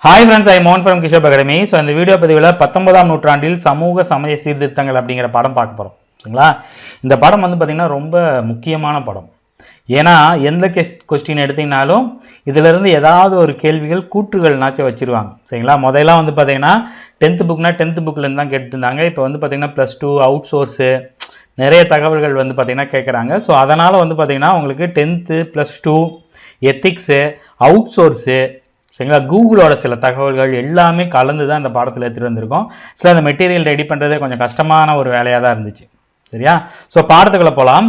Hi friends, I மோன் from கிஷோப் academy. So இந்த வீடியோ பதிவில் 19ஆம் நூற்றாண்டில் சமூக சமய சீர்திருத்தங்கள் அப்படிங்கிற படம் பார்க்க போகிறோம். சரிங்களா? இந்த படம் வந்து பார்த்திங்கன்னா ரொம்ப முக்கியமான படம். ஏன்னா எந்த கொஸ்டின் எடுத்திங்கனாலும் இதிலிருந்து ஏதாவது ஒரு கேள்விகள் கூற்றுகள்னாச்சும் வச்சுருவாங்க. சரிங்களா? முதல்லாம் வந்து பார்த்திங்கன்னா 10th புக்னா 10th புக்லேருந்து தான் கேட்டுருந்தாங்க. இப்போ வந்து பார்த்திங்கன்னா +2 அவுட் சோர்ஸு நிறைய தகவல்கள் வந்து பார்த்திங்கன்னா கேட்குறாங்க. ஸோ அதனால் வந்து பார்த்திங்கன்னா உங்களுக்கு 10th +2 எத்திக்ஸு அவுட் சோர்ஸு சரிங்களா, கூகுளோட சில தகவல்கள் எல்லாமே கலந்து தான் இந்த பாடத்தில் எடுத்துகிட்டு வந்திருக்கோம். ஸோ அந்த மெட்டீரியல் ரெடி பண்ணுறதே கொஞ்சம் கஷ்டமான ஒரு வேலையாக தான் இருந்துச்சு. சரியா? ஸோ பாடத்துக்குள்ளே போகலாம்.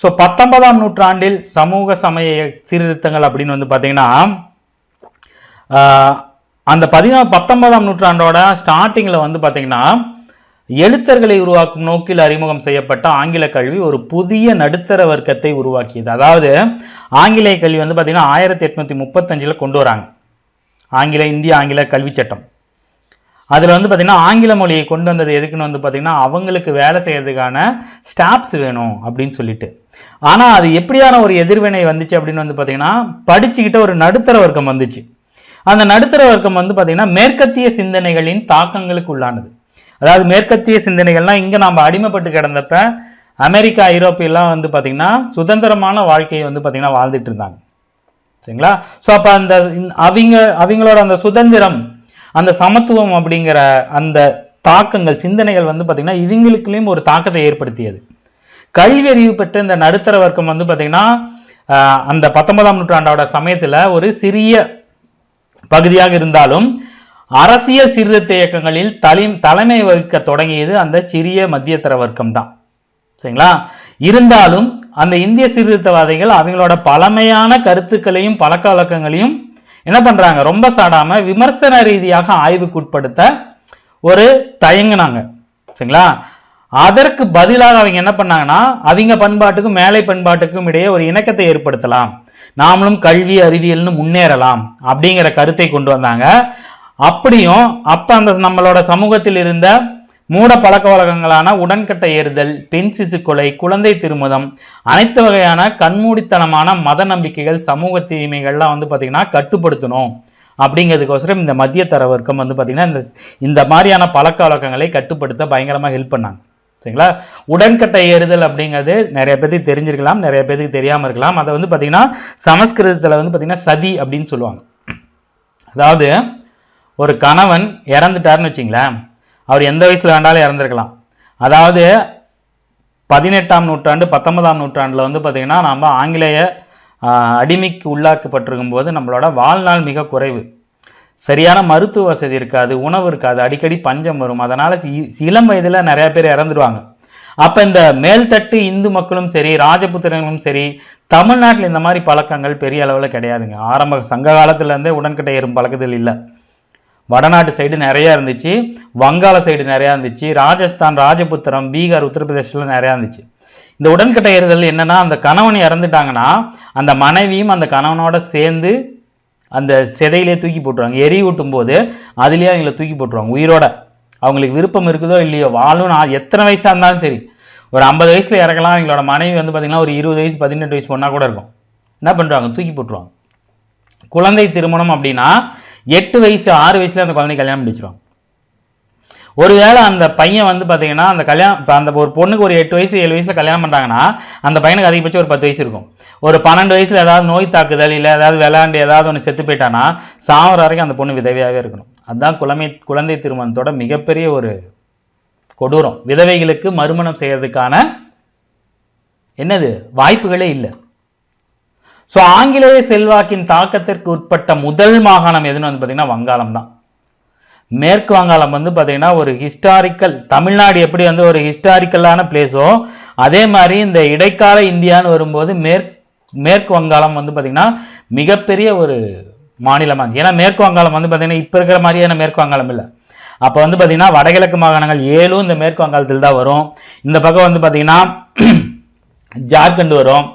ஸோ 19ஆம் நூற்றாண்டில் சமூக சமய சீர்திருத்தங்கள் அப்படின்னு வந்து பார்த்தீங்கன்னா அந்த 19ஆம் நூற்றாண்டோட ஸ்டார்டிங்கில் வந்து பார்த்தீங்கன்னா எழுத்தர்களை உருவாக்கும் நோக்கில் அறிமுகம் செய்யப்பட்ட ஆங்கில கல்வி ஒரு புதிய நடுத்தர வர்க்கத்தை உருவாக்கியது. அதாவது ஆங்கிலேய கல்வி வந்து பார்த்தீங்கன்னா 1835 கொண்டு வராங்க. இந்திய ஆங்கில கல்வி சட்டம். அதில் வந்து பார்த்தீங்கன்னா ஆங்கில மொழியை கொண்டு வந்தது எதுக்குன்னு வந்து பார்த்தீங்கன்னா அவங்களுக்கு வேலை செய்யறதுக்கான ஸ்டாஃப்ஸ் வேணும் அப்படின்னு சொல்லிட்டு. ஆனால் அது எப்படியான ஒரு எதிர்வினை வந்துச்சு அப்படின்னு வந்து பார்த்தீங்கன்னா படிச்சுக்கிட்ட ஒரு நடுத்தர வர்க்கம் வந்துச்சு. அந்த நடுத்தர வர்க்கம் வந்து பார்த்தீங்கன்னா மேற்கத்திய சிந்தனைகளின் தாக்கங்களுக்கு உள்ளானது. அதாவது மேற்கத்திய சிந்தனைகள்லாம் இங்கே நாம் அடிமைப்பட்டு கிடந்தப்ப அமெரிக்கா ஐரோப்பியெல்லாம் வந்து பார்த்திங்கன்னா சுதந்திரமான வாழ்க்கையை வந்து பார்த்திங்கன்னா வாழ்ந்துட்டு இருந்தாங்க. சரிங்களா? ஸோ அப்போ அந்த அவங்களோட அந்த சுதந்திரம், அந்த சமத்துவம் அப்படிங்கிற அந்த தாக்கங்கள், சிந்தனைகள் வந்து பார்த்திங்கன்னா இவங்களுக்குள்ளேயும் ஒரு தாக்கத்தை ஏற்படுத்தியது. கல்வி அறிவு பெற்ற இந்த நடுத்தர வர்க்கம் வந்து பார்த்திங்கன்னா அந்த 19ஆம் நூற்றாண்டோட சமயத்தில் ஒரு சிறிய பகுதியாக இருந்தாலும் அரசியல் சீர்திருத்த இயக்கங்களில் தலைமை வகிக்க தொடங்கியது அந்த சிறிய மத்தியதர வர்க்கம் தான். சரிங்களா? இருந்தாலும் அந்த இந்திய சீர்திருத்தவாதிகள் அவங்களோட பழமையான கருத்துக்களையும் பழக்க வழக்கங்களையும் என்ன பண்றாங்க, ரொம்ப சாடாம விமர்சன ரீதியாக ஆய்வுக்குட்படுத்த ஒரு தயங்கினாங்க. சரிங்களா? அதற்கு பதிலாக அவங்க என்ன பண்ணாங்கன்னா அவங்க பண்பாட்டுக்கும் மேலை பண்பாட்டுக்கும் இடையே ஒரு இணக்கத்தை ஏற்படுத்தலாம், நாமளும் கல்வி அறிவியல்னு முன்னேறலாம் அப்படிங்கிற கருத்தை கொண்டு வந்தாங்க. அப்படியும் அப்ப அந்த நம்மளோட சமூகத்தில் இருந்த மூட பழக்க வழக்கங்களான உடன்கட்டை ஏறுதல், பெண் சிசு கொலை, குழந்தை திருமணம், அனைத்து வகையான கண்மூடித்தனமான மத நம்பிக்கைகள், சமூக தீமைகள்லாம் வந்து பார்த்தீங்கன்னா கட்டுப்படுத்தணும் அப்படிங்கிறதுக்கோசரம் இந்த மத்தியதர வர்க்கம் வந்து பார்த்தீங்கன்னா இந்த மாதிரியான பழக்க வழக்கங்களை கட்டுப்படுத்த பயங்கரமாக ஹெல்ப் பண்ணாங்க. சரிங்களா? உடன்கட்டை ஏறுதல் அப்படிங்கிறது நிறைய பேருக்கு தெரிஞ்சிருக்கலாம், நிறைய பேருக்கு தெரியாமல் இருக்கலாம். அதை வந்து பார்த்தீங்கன்னா சமஸ்கிருதத்தில் வந்து பார்த்தீங்கன்னா சதி அப்படின்னு சொல்லுவாங்க. அதாவது ஒரு கணவன் இறந்துட்டாருன்னு வச்சிங்களேன், அவர் எந்த வயசில் வேண்டாலும் இறந்துருக்கலாம். அதாவது 18ஆம் நூற்றாண்டு 19ஆம் நூற்றாண்டில் வந்து பார்த்திங்கன்னா நம்ம ஆங்கிலேய அடிமைக்கு உள்ளாக்கப்பட்டிருக்கும் போது நம்மளோட வாழ்நாள் மிக குறைவு, சரியான மருத்துவ வசதி இருக்காது, உணவு இருக்காது, அடிக்கடி பஞ்சம் வரும். அதனால் இளம் வயதில் நிறைய பேர் இறந்துருவாங்க. அப்போ இந்த மேல்தட்டு இந்து மக்களும் சரி, ராஜபுத்திரங்களும் சரி, தமிழ்நாட்டில் இந்த மாதிரி பழக்கங்கள் பெரிய அளவில் கிடையாதுங்க. ஆரம்ப சங்க காலத்துலேருந்தே உடன்கட்டை ஏறும் பழக்கத்தில் இல்லை. வடநாட்டு சைடு நிறையா இருந்துச்சு, வங்காள சைடு நிறையா இருந்துச்சு, ராஜஸ்தான், ராஜபுத்திரம், பீகார், உத்தரப்பிரதேசில் நிறையா இருந்துச்சு. இந்த உடன்கட்டை ஏறுதல் என்னன்னா, அந்த கணவன் இறந்துட்டாங்கன்னா அந்த மனைவியும் அந்த கணவனோட சேர்ந்து அந்த சிதையிலே தூக்கி போட்டுருவாங்க. எரியூட்டும் போது அதுலேயே அவங்கள தூக்கி போட்டுருவாங்க உயிரோட. அவங்களுக்கு விருப்பம் இருக்குதோ இல்லையோ, வாழும் எத்தனை வயசாக இருந்தாலும் சரி, ஒரு 50 வயசில் இறக்கலாம். அவங்களோட மனைவி வந்து பார்த்திங்கன்னா ஒரு 20 வயசு 18 வயசு பொண்ணாக கூட இருக்கும். என்ன பண்ணுறாங்க, தூக்கி போட்டுருவாங்க. குழந்தை திருமணம் அப்படின்னா 8 வயசு 6 வயசுல அந்த குழந்தை கல்யாணம் முடிச்சிருவாங்க. ஒருவேளை அந்த பையன் வந்து பார்த்தீங்கன்னா அந்த அந்த ஒரு பொண்ணுக்கு ஒரு 8 வயசு 7 வயசுல கல்யாணம் பண்ணுறாங்கன்னா அந்த பையனுக்கு அதிகபட்சம் ஒரு 10 வயசு இருக்கும். ஒரு 12 வயசுல ஏதாவது நோய் தாக்குதல் இல்லை ஏதாவது விளையாண்டு ஏதாவது ஒன்று செத்து போயிட்டானா சாவர வரைக்கும் அந்த பொண்ணு விதவையாகவே இருக்கணும். அதுதான் குழந்தை திருமணத்தோட மிகப்பெரிய ஒரு கொடூரம். விதவைகளுக்கு மறுமணம் செய்யறதுக்கான வாய்ப்புகளே இல்லை. ஸோ ஆங்கிலேய செல்வாக்கின் தாக்கத்திற்கு உட்பட்ட முதல் மாகாணம் எதுன்னு வந்து பார்த்தீங்கன்னா வங்காளம் தான். மேற்கு வங்காளம் வந்து பார்த்தீங்கன்னா ஒரு ஹிஸ்டாரிக்கல், தமிழ்நாடு எப்படி வந்து ஒரு ஹிஸ்டாரிக்கலான பிளேஸோ அதே மாதிரி இந்த இடைக்கால இந்தியான்னு வரும்போது மேற்கு வங்காளம் வந்து பார்த்தீங்கன்னா மிகப்பெரிய ஒரு மாநிலமாக இருந்துச்சு. ஏன்னா மேற்கு வங்காளம் வந்து பார்த்தீங்கன்னா இப்போ இருக்கிற மாதிரியான மேற்கு வங்காளம் இல்லை. அப்போ வந்து பார்த்தீங்கன்னா வடகிழக்கு மாகாணங்கள் 7 இந்த மேற்கு வங்காளத்தில் தான் வரும். இந்த பக்கம் வந்து பார்த்தீங்கன்னா ஜார்க்கண்ட் வரும்,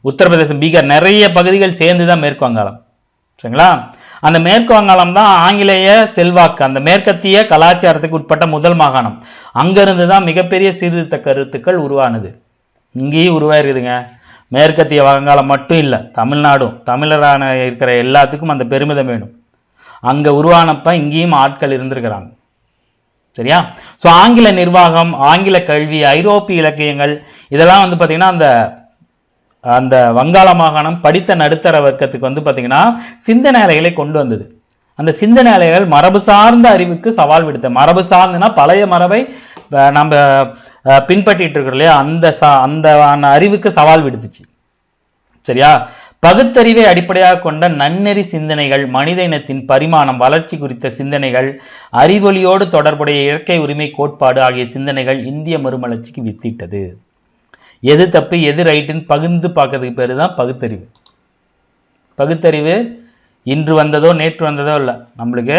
உத்தரப்பிரதேசம், பீகார், நிறைய பகுதிகள் சேர்ந்து தான் மேற்கு வங்காளம். சரிங்களா? அந்த மேற்கு வங்காளம் தான் ஆங்கிலேய செல்வாக்கு, அந்த மேற்கத்திய கலாச்சாரத்துக்கு உட்பட்ட முதல் மாகாணம். அங்கிருந்து தான் மிகப்பெரிய சீர்திருத்த கருத்துக்கள் உருவானது. இங்கேயும் உருவாயிருக்குதுங்க. மேற்கத்திய வங்காளம் மட்டும் இல்லை, தமிழ்நாடும், தமிழரான இருக்கிற எல்லாத்துக்கும் அந்த பெருமிதம் வேணும். அங்க உருவானப்ப இங்கேயும் ஆட்கள் இருந்திருக்கிறாங்க. சரியா? ஸோ ஆங்கில நிர்வாகம், ஆங்கில கல்வி, ஐரோப்பிய இலக்கியங்கள் இதெல்லாம் வந்து பார்த்தீங்கன்னா அந்த அந்த வங்காள மாகாணம் படித்த நடுத்தர வர்க்கத்துக்கு வந்து பார்த்தீங்கன்னா சிந்தனை அலைகளை கொண்டு வந்தது. அந்த சிந்தனை அலைகள் மரபு சார்ந்த அறிவுக்கு சவால் விடுத்த, மரபு சார்ந்துனா பழைய மரபை நம்ம பின்பற்றிட்டு இருக்கிறோம் இல்லையா, அந்த அறிவுக்கு சவால் விடுத்துச்சு. சரியா? பகுத்தறிவை அடிப்படையாக கொண்ட நன்னெறி சிந்தனைகள், மனித இனத்தின் பரிமாணம், வளர்ச்சி குறித்த சிந்தனைகள், அறிவொளியோடு தொடர்புடைய இயற்கை உரிமை கோட்பாடு ஆகிய சிந்தனைகள் இந்திய மறுமலர்ச்சிக்கு வித்திட்டது. எது தப்பு எது ரைட்டுன்னு பகிர்ந்து பார்க்கறதுக்கு பேரு தான் பகுத்தறிவு. பகுத்தறிவு இன்று வந்ததோ நேற்று வந்ததோ இல்லை, நம்மளுக்கு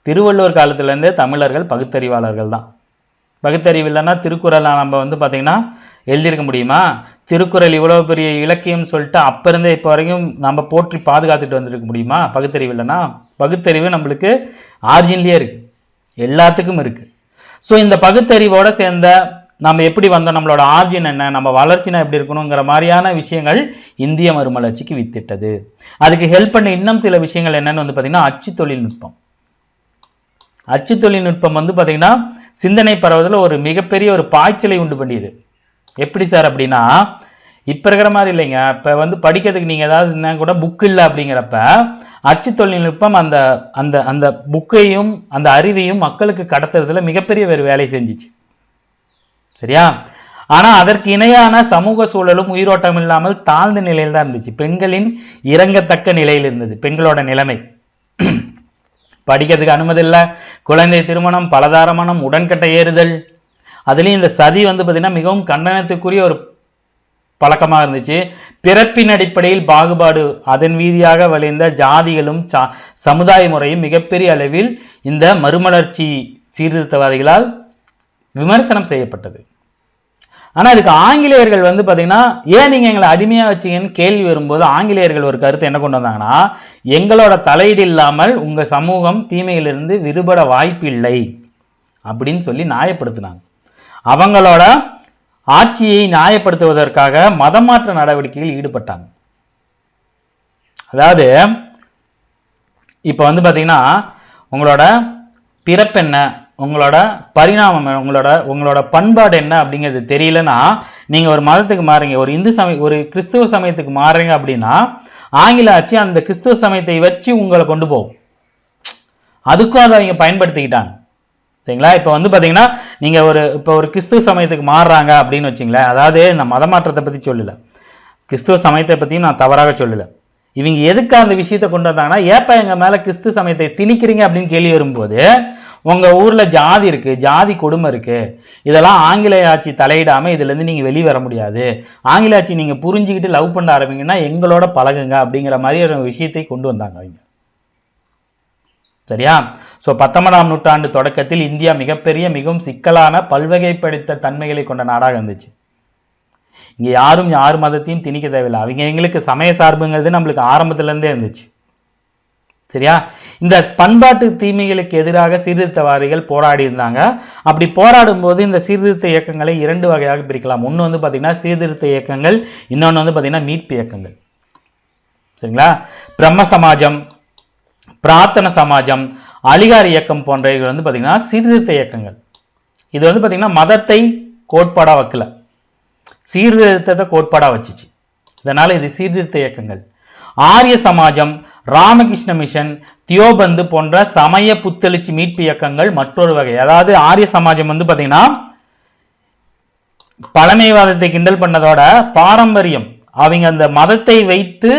திருவள்ளுவர் காலத்திலேருந்தே தமிழர்கள் பகுத்தறிவாளர்கள் தான். பகுத்தறிவு இல்லைன்னா திருக்குறளை நம்ம வந்து பார்த்தீங்கன்னா எழுதியிருக்க முடியுமா? திருக்குறள் இவ்வளோ பெரிய இலக்கியம் சொல்லிட்டு அப்போ இருந்தே இப்போ வரைக்கும் நம்ம போற்றி பாதுகாத்துட்டு வந்துருக்க முடியுமா? பகுத்தறிவு இல்லைன்னா. பகுத்தறிவு நம்மளுக்கு ஆர்ஜின்லேயே இருக்கு, எல்லாத்துக்கும் இருக்கு. ஸோ இந்த பகுத்தறிவோட சேர்ந்த நம்ம எப்படி வந்தோம், நம்மளோட ஆர்ஜின் என்ன, நம்ம வளர்ச்சினா எப்படி இருக்கணுங்கிற மாதிரியான விஷயங்கள் இந்திய மறுமலர்ச்சிக்கு வித்திட்டது. அதுக்கு ஹெல்ப் பண்ண இன்னும் சில விஷயங்கள் என்னன்னு வந்து பார்த்தீங்கன்னா அச்சு தொழில்நுட்பம். அச்சு தொழில்நுட்பம் வந்து பார்த்தீங்கன்னா சிந்தனை பரவதில் ஒரு மிகப்பெரிய ஒரு பாய்ச்சலை உண்டு பண்ணியது. எப்படி சார் அப்படின்னா, இப்போ இருக்கிற மாதிரி இல்லைங்க. இப்போ வந்து படிக்கிறதுக்கு நீங்கள் ஏதாவது என்ன கூட புக் இல்லை அப்படிங்கிறப்ப அச்சு தொழில்நுட்பம் அந்த அந்த அந்த புக்கையும் அந்த அறிவையும் மக்களுக்கு கடத்துறதுல மிகப்பெரிய ஒரு வேலை செஞ்சிச்சு. சரியா? ஆனா அதற்கு இணையான சமூக சூழலும் உயிரோட்டம் இல்லாமல் தாழ்ந்த நிலையில் தான் இருந்துச்சு. பெண்களின் இறங்கத்தக்க நிலையில் இருந்தது பெண்களோட நிலைமை. படிக்கிறதுக்கு அனுமதி இல்லை, குழந்தை திருமணம், பலதாரமணம், உடன்கட்டை ஏறுதல், அதுலேயும் இந்த சதி வந்து பார்த்தீங்கன்னா மிகவும் கண்டனத்துக்குரிய ஒரு பழக்கமாக இருந்துச்சு. பிறப்பின் அடிப்படையில் பாகுபாடு, அதன் வீதியாக விளைந்த ஜாதிகளும் சமுதாய முறையும் மிகப்பெரிய அளவில் இந்த மறுமலர்ச்சி சீர்திருத்தவாதிகளால் விமர்சனம் செய்யப்பட்டது. ஆனால் அதுக்கு ஆங்கிலேயர்கள் வந்து பார்த்தீங்கன்னா ஏன் நீங்கள் எங்களை அடிமையாக வச்சிங்கன்னு கேள்வி வரும்போது ஆங்கிலேயர்கள் ஒரு கருத்தை என்ன கொண்டு வந்தாங்கன்னா, எங்களோட தலையீடு இல்லாமல் உங்கள் சமூகம் தீமையிலிருந்து விடுபட வாய்ப்பில்லை அப்படின்னு சொல்லி நியாயப்படுத்தினாங்க. அவங்களோட ஆட்சியை நியாயப்படுத்துவதற்காக மதமாற்ற நடவடிக்கையில் ஈடுபட்டாங்க. அதாவது இப்போ வந்து பார்த்தீங்கன்னா உங்களோட பிறப்பு என்ன, உங்களோட பரிணாமம், உங்களோட பண்பாடு என்ன அப்படிங்கிறது தெரியலன்னா நீங்க ஒரு மதத்துக்கு மாறுறீங்க, ஒரு இந்து சமயம் ஒரு கிறிஸ்துவ சமயத்துக்கு மாறுறீங்க அப்படின்னா ஆங்கில ஆட்சி அந்த கிறிஸ்துவ சமயத்தை வச்சு உங்களை கொண்டு போகும். அதுக்கும் அதை அவங்க பயன்படுத்திக்கிட்டாங்க. சரிங்களா? இப்போ வந்து பார்த்தீங்கன்னா நீங்க ஒரு கிறிஸ்துவ சமயத்துக்கு மாறுறாங்க அப்படின்னு வச்சுங்களேன். அதாவது நான் மதமாற்றத்தை பத்தி சொல்லல, கிறிஸ்துவ சமயத்தை பத்தியும் நான் தவறாக சொல்லல. இவங்க எதுக்கு அந்த விஷயத்தை கொண்டு வந்தாங்கன்னா, ஏப்பா எங்க மேல கிறிஸ்து சமயத்தை திணிக்கிறீங்க அப்படின்னு கேள்வி வரும்போது, உங்க ஊர்ல ஜாதி இருக்கு, ஜாதி கொடுமை இருக்கு, இதெல்லாம் ஆங்கிலேய ஆட்சி தலையிடாம இதுல இருந்து நீங்க வெளியே வர முடியாது, ஆங்கில ஆட்சி நீங்க புரிஞ்சுக்கிட்டு லவ் பண்ண ஆரம்பிங்கன்னா எங்களோட பழகுங்க அப்படிங்கிற மாதிரி ஒரு விஷயத்தை கொண்டு வந்தாங்க அவங்க. சரியா? ஸோ 19ஆம் நூற்றாண்டு தொடக்கத்தில் இந்தியா மிகப்பெரிய மிகவும் சிக்கலான பல்வகைப்படுத்த தன்மைகளை கொண்ட நாடாக இருந்துச்சு. இங்க யாரும் யார் மதத்தையும் திணிக்க தேவையில்லை. எங்களுக்கு சமய சார்புங்கிறது நம்மளுக்கு ஆரம்பத்துல இருந்தே இருந்துச்சு. சரியா? இந்த பண்பாட்டு தீமைகளுக்கு எதிராக சீர்திருத்தவாதிகள் போராடி இருந்தாங்க. அப்படி போராடும் போது இந்த சீர்திருத்த இயக்கங்களை 2 வகையாக பிரிக்கலாம். ஒன்று வந்து பார்த்தீங்கன்னா சீர்திருத்த இயக்கங்கள், இன்னொன்று வந்து பார்த்தீங்கன்னா மீட்பு இயக்கங்கள். சரிங்களா? பிரம்ம சமாஜம், பிரார்த்தன சமாஜம், அலிகார் இயக்கம் போன்றவைகள் வந்து பார்த்தீங்கன்னா சீர்திருத்த இயக்கங்கள். இது வந்து பார்த்தீங்கன்னா மதத்தை கோட்பாடா வைக்கல, சீர்திருத்தத்தை கோட்பாடா வச்சுச்சு. இதனால இது சீர்திருத்த இயக்கங்கள். ஆரிய சமாஜம், ராமகிருஷ்ண மிஷன், தியோபந்து போன்ற சமய புத்தெழுச்சி மீட்பு இயக்கங்கள் மற்றொரு வகை. அதாவது ஆரிய சமாஜம் வந்து பார்த்தீங்கன்னா பழமைவாதத்தை கிண்டல் பண்ணதோட பாரம்பரியம், அவங்க அந்த மதத்தை வைத்து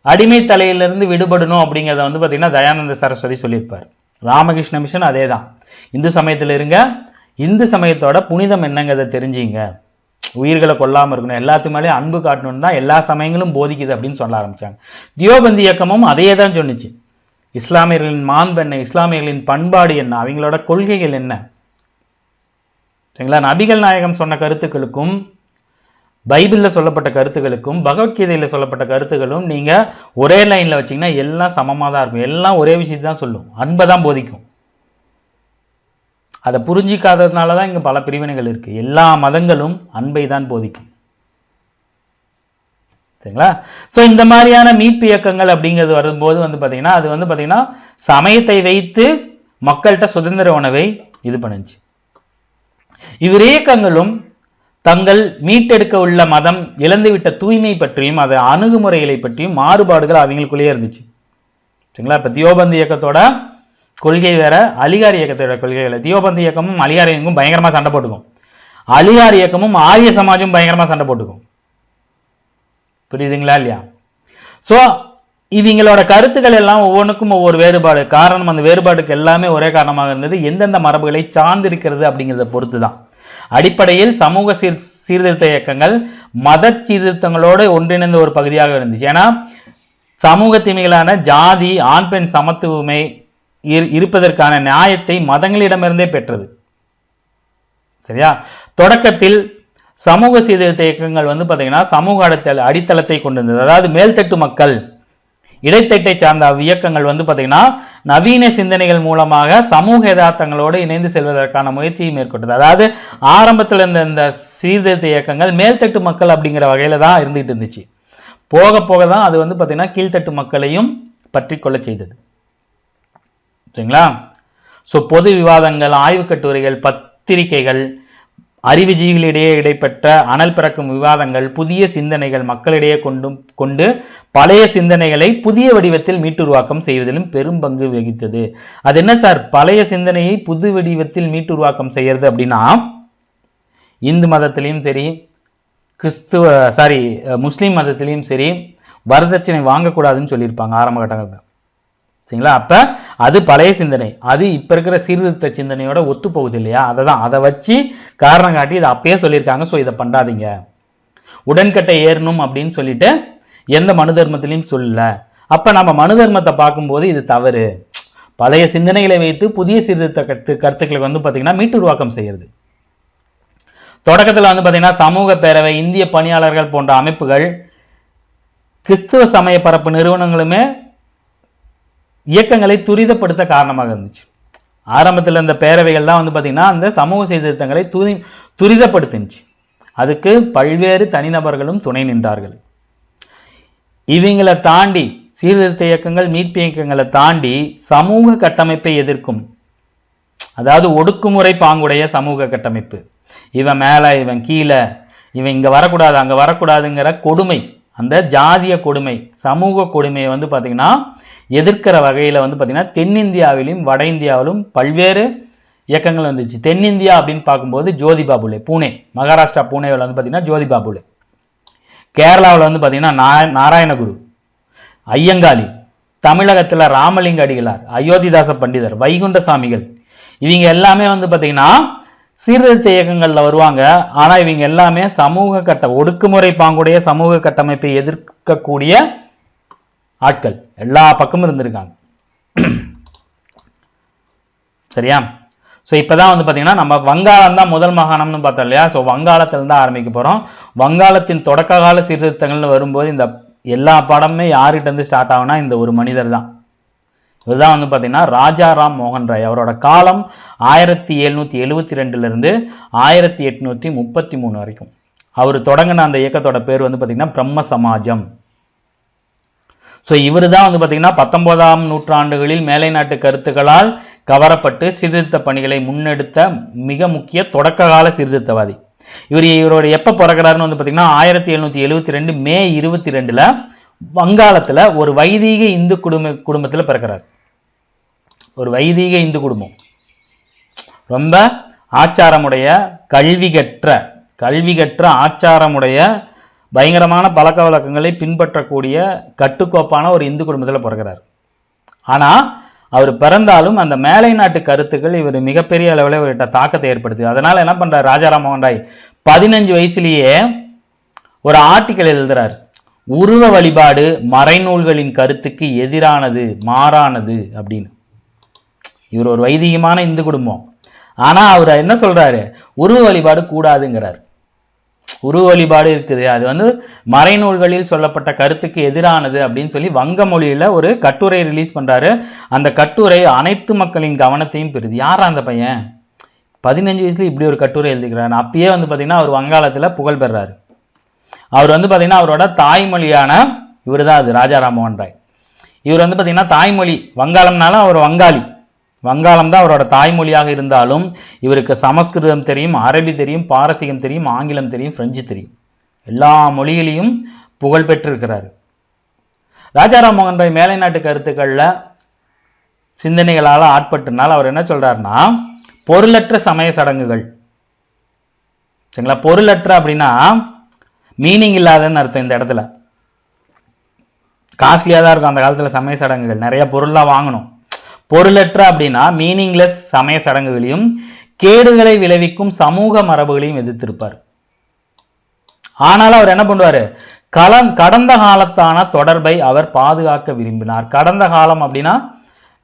அடிமை தலையிலிருந்து விடுபடணும் அப்படிங்கிறத வந்து பார்த்தீங்கன்னா தயானந்த சரஸ்வதி சொல்லியிருப்பார். ராமகிருஷ்ண மிஷன் அதே தான். இந்து சமயத்தில் இருங்க, இந்து சமயத்தோட புனிதம் என்னங்கிறத தெரிஞ்சுங்க, உயிர்களை கொல்லாமல் இருக்கணும், எல்லாத்து மேலேயும் அன்பு காட்டணும்னு தான் எல்லா சமயங்களும் போதிக்குது அப்படின்னு சொல்ல ஆரம்பிச்சாங்க. தியோபந்தி இயக்கமும் அதையே தான் சொன்னிச்சு. இஸ்லாமியர்களின் மாண்பு என்ன, இஸ்லாமியர்களின் பண்பாடு என்ன, அவங்களோட கொள்கைகள் என்ன. சரிங்களா? நபிகள் நாயகம் சொன்ன கருத்துக்களுக்கும் பைபிளில் சொல்லப்பட்ட கருத்துக்களுக்கும் பகவத்கீதையில் சொல்லப்பட்ட கருத்துக்களும் நீங்க ஒரே லைன்ல வச்சீங்கன்னா எல்லாம் சமமாக தான் இருக்கும். எல்லாம் ஒரே விஷயத்தை தான் சொல்லும், அன்பை தான் போதிக்கும். அதை புரிஞ்சிக்காததுனால தான் இங்கே பல பிரிவினைகள் இருக்கு. எல்லா மதங்களும் அன்பை தான் போதிக்கும். சரிங்களா? ஸோ இந்த மாதிரியான மீட்பு இயக்கங்கள் அப்படிங்கிறது வரும்போது வந்து பார்த்தீங்கன்னா அது வந்து பார்த்தீங்கன்னா சமயத்தை வைத்து மக்கள்கிட்ட சுதந்திர உணவை இது பண்ணுச்சு. இவர் இயக்கங்களும் தங்கள் மீட்டெடுக்க உள்ள மதம் இழந்துவிட்ட தூய்மை பற்றியும் அதை அணுகுமுறைகளை பற்றியும் மாறுபாடுகள் அவங்களுக்குள்ளேயே இருந்துச்சு. சரிங்களா? இப்போ தியோபந்த் இயக்கத்தோட கொள்கை வேற, அலிகார் இயக்கத்தோட கொள்கை வேற. தியோபந்த் இயக்கமும் அலிகார் இயக்கமும் பயங்கரமா சண்டை போட்டுக்கும். அலிகார் இயக்கமும் ஆரிய சமாஜும் பயங்கரமா சண்டை போட்டுக்கும். புரியுதுங்களா இல்லையா? ஸோ இவங்களோட கருத்துக்கள் எல்லாம் ஒவ்வொன்றுக்கும் ஒவ்வொரு வேறுபாடு. காரணம் அந்த வேறுபாடுக்கு எல்லாமே ஒரே காரணமாக இருந்தது எந்தெந்த மரபுகளை சார்ந்திருக்கிறது அப்படிங்கிறத பொறுத்து தான். அடிப்படையில் சமூக சீர்திருத்த இயக்கங்கள் மத சீர்திருத்தங்களோடு ஒன்றிணைந்த ஒரு பகுதியாக இருந்துச்சு. ஏன்னா சமூக தீமைகளான ஜாதி, ஆண் பெண் சமத்துவமை இருப்பதற்கான நியாயத்தை மதங்களிடமிருந்தே பெற்றது. சரியா? தொடக்கத்தில் சமூக சீர்திருத்த இயக்கங்கள் வந்து பார்த்தீங்கன்னா சமூக அடித்தளத்தை கொண்டிருந்தது. அதாவது மேல்தட்டு மக்கள், இடைத்தட்டை சார்ந்த இயக்கங்கள் வந்து பார்த்தீங்கன்னா நவீன சிந்தனைகள் மூலமாக சமூக யதார்த்தங்களோடு இணைந்து செல்வதற்கான முயற்சியை மேற்கொண்டது. அதாவது ஆரம்பத்தில் இருந்த இந்த சீர்திருத்த இயக்கங்கள் மேல்தட்டு மக்கள் அப்படிங்கிற வகையில தான் இருந்துகிட்டு இருந்துச்சு. போக போக தான் அது வந்து பார்த்தீங்கன்னா கீழ்த்தட்டு மக்களையும் பற்றி கொள்ள செய்தது. சரிங்களா? ஸோ பொது விவாதங்கள், ஆய்வு கட்டுரைகள், பத்திரிகைகள், அறிவுஜீவிகளிடையே இடைப்பட்ட அனல் பிறக்கும் விவாதங்கள், புதிய சிந்தனைகள் மக்களிடையே கொண்டு பழைய சிந்தனைகளை புதிய வடிவத்தில் மீட்டுருவாக்கம் செய்வதிலும் பெரும் பங்கு வகித்தது. அது என்ன சார் பழைய சிந்தனையை புது வடிவத்தில் மீட்டுருவாக்கம் செய்யறது அப்படின்னா, இந்து மதத்திலையும் சரி, முஸ்லீம் மதத்திலையும் சரி வரதட்சணை வாங்கக்கூடாதுன்னு சொல்லியிருப்பாங்க ஆரம்ப கட்டங்கள். சரிங்களா? அப்ப அது பழைய சிந்தனை, அது இப்ப இருக்கிற சீர்திருத்த சிந்தனையோட ஒத்து போகுது இல்லையா? அதை வச்சு காரணம் காட்டி இதை அப்பயே சொல்லியிருக்காங்க. ஸோ இதை பண்ணாதீங்க, உடன்கட்டை ஏறணும் அப்படின்னு சொல்லிட்டு எந்த மனு தர்மத்திலையும் சொல்லல. அப்ப நம்ம மனு தர்மத்தை பார்க்கும்போது இது தவறு. பழைய சிந்தனைகளை வைத்து புதிய சீர்திருத்த கருத்துக்களை வந்து பார்த்தீங்கன்னா மீட்டு உருவாக்கம் செய்யறது. தொடக்கத்தில் வந்து பார்த்தீங்கன்னா சமூக பேரவை, இந்திய பணியாளர்கள் போன்ற அமைப்புகள், கிறிஸ்துவ சமய பரப்பு நிறுவனங்களுமே இயக்கங்களை துரிதப்படுத்த காரணமாக இருந்துச்சு. ஆரம்பத்தில் இந்த பேரவைகள் தான் வந்து பார்த்தீங்கன்னா அந்த சமூக சீர்திருத்தங்களை துரிதப்படுத்துச்சு. அதுக்கு பல்வேறு தனிநபர்களும் துணை நின்றார்கள். இவங்களை தாண்டி சீர்திருத்த இயக்கங்கள், மீட்பு இயக்கங்களை தாண்டி சமூக கட்டமைப்பை எதிர்க்கும், அதாவது ஒடுக்குமுறை பாங்குடைய சமூக கட்டமைப்பு, இவன் மேல இவன் கீழே, இவன் இங்க வரக்கூடாது அங்க வரக்கூடாதுங்கிற கொடுமை, அந்த ஜாதிய கொடுமை, சமூக கொடுமையை வந்து பார்த்தீங்கன்னா எதிர்க்கிற வகையில் வந்து பார்த்தீங்கன்னா தென்னிந்தியாவிலும் வட இந்தியாவிலும் பல்வேறு இயக்கங்கள் வந்துச்சு. தென்னிந்தியா அப்படின்னு பார்க்கும்போது ஜோதிபா புலே, பூனே, மகாராஷ்டிரா பூனேவில் வந்து பார்த்தீங்கன்னா ஜோதிபா புலே, கேரளாவில் வந்து பார்த்தீங்கன்னா நாராயணகுரு, ஐயங்காளி, தமிழகத்தில் ராமலிங்க அடிகளார், அயோத்திதாச பண்டிதர், வைகுண்ட சாமிகள், இவங்க எல்லாமே வந்து பார்த்தீங்கன்னா சீர்திருத்த இயக்கங்கள்ல வருவாங்க. ஆனா இவங்க எல்லாமே சமூக ஒடுக்குமுறை பாங்குடைய சமூக கட்டமைப்பை எதிர்க்கக்கூடிய ஆட்கள், எல்லா பக்கமும் இருந்திருக்காங்க. சரியா? ஸோ இப்போதான் வந்து பார்த்தீங்கன்னா நம்ம வங்காளம் தான் முதல் மாகாணம்னு பார்த்தோம் இல்லையா? ஸோ வங்காளத்திலிருந்து தான் ஆரம்பிக்க போகிறோம். வங்காளத்தின் தொடக்க கால சீர்திருத்தங்கள்னு வரும்போது இந்த எல்லா படமுமே யார்கிட்ட இருந்து ஸ்டார்ட் ஆகுனா இந்த ஒரு மனிதர் தான். இதுதான் வந்து பார்த்தீங்கன்னா ராஜாராம் மோகன் ராய். அவரோட காலம் 1772 1833 வரைக்கும். அவர் தொடங்கின அந்த இயக்கத்தோட பேர் வந்து பார்த்தீங்கன்னா பிரம்ம சமாஜம். ஸோ இவர் தான் வந்து பார்த்தீங்கன்னா 19ஆம் நூற்றாண்டுகளில் மேலை நாட்டு கருத்துக்களால் கவரப்பட்டு சீர்திருத்த பணிகளை முன்னெடுத்த மிக முக்கிய தொடக்க கால சீர்திருத்தவாதி. இவரோட எப்போ பிறக்கிறாருன்னு வந்து பார்த்தீங்கன்னா 1772 மே 22 வங்காளத்தில் ஒரு வைதீக இந்து குடும்பத்தில் பிறக்கிறார். ஒரு வைதீக இந்து குடும்பம், ரொம்ப ஆச்சாரமுடைய, கல்வி கற்ற ஆச்சாரமுடைய, பயங்கரமான பழக்க வழக்கங்களை பின்பற்றக்கூடிய கட்டுக்கோப்பான ஒரு இந்து குடும்பத்தில் பிறக்கிறார். ஆனால் அவர் பிறந்தாலும் அந்த மேலை நாட்டு கருத்துக்கள் இவர் மிகப்பெரிய அளவில் இவர்கிட்ட தாக்கத்தை ஏற்படுத்துது. அதனால என்ன பண்றார் ராஜாராம் மோகன் ராய் 15 வயசுலேயே ஒரு ஆர்டிக்கல் எழுதுறார். உருவ வழிபாடு மறைநூல்களின் கருத்துக்கு எதிரானது, மாறானது அப்படின்னு. இவர் ஒரு வைதிகமான இந்து குடும்பம். ஆனா அவர் என்ன சொல்றாரு, உருவ வழிபாடு கூடாதுங்கிறார். உருவ வழிபாடு இருக்குது, அது வந்து மறைநூல்களில் சொல்லப்பட்ட கருத்துக்கு எதிரானது அப்படின்னு சொல்லி வங்க மொழியில ஒரு கட்டுரை ரிலீஸ் பண்றாரு. அந்த கட்டுரை அனைத்து மக்களின் கவனத்தையும் பெறுது. யாரா அந்த பையன் 15 வயசுல இப்படி ஒரு கட்டுரை எழுதிக்கிறாரு. அப்பயே வந்து பாத்தீங்கன்னா அவர் வங்காளத்துல புகழ் பெறாரு. அவர் வந்து பார்த்தீங்கன்னா அவரோட தாய்மொழியான இவர் தான் அது ராஜா ராம்மோகன் ராய். இவர் வந்து பார்த்தீங்கன்னா தாய்மொழி வங்காளம்னாலும் அவர் வங்காளி, வங்காளம் தான் அவரோட தாய்மொழியாக இருந்தாலும் இவருக்கு சமஸ்கிருதம் தெரியும், அரபி தெரியும், பாரசீகம் தெரியும், ஆங்கிலம் தெரியும், பிரெஞ்சு தெரியும், எல்லா மொழியிலையும் புகழ் பெற்றிருக்கிறார். ராஜா ராம்மோகன் ராய் மேலை நாட்டு கருத்துக்களில் சிந்தனைகளால் ஆட்பட்டனால அவர் என்ன சொல்றாருன்னா, பொருளற்ற சமய சடங்குகள், சரிங்களா? பொருளற்ற அப்படின்னா மீனிங் இல்லாதன்னு அர்த்தம். இந்த இடத்துல காஸ்ட்லியாக தான் இருக்கும் அந்த காலத்தில் சமய சடங்குகள், நிறைய பொருளாக வாங்கணும். பொருளற்ற அப்படின்னா மீனிங்லெஸ் சமய சடங்குகளையும் கேடுகளை விளைவிக்கும் சமூக மரபுகளையும் எதிர்த்திருப்பார். ஆனாலும் அவர் என்ன பண்ணுவார், கடந்த காலத்தான தொடர்பை அவர் பாதுகாக்க விரும்பினார். கடந்த காலம் அப்படின்னா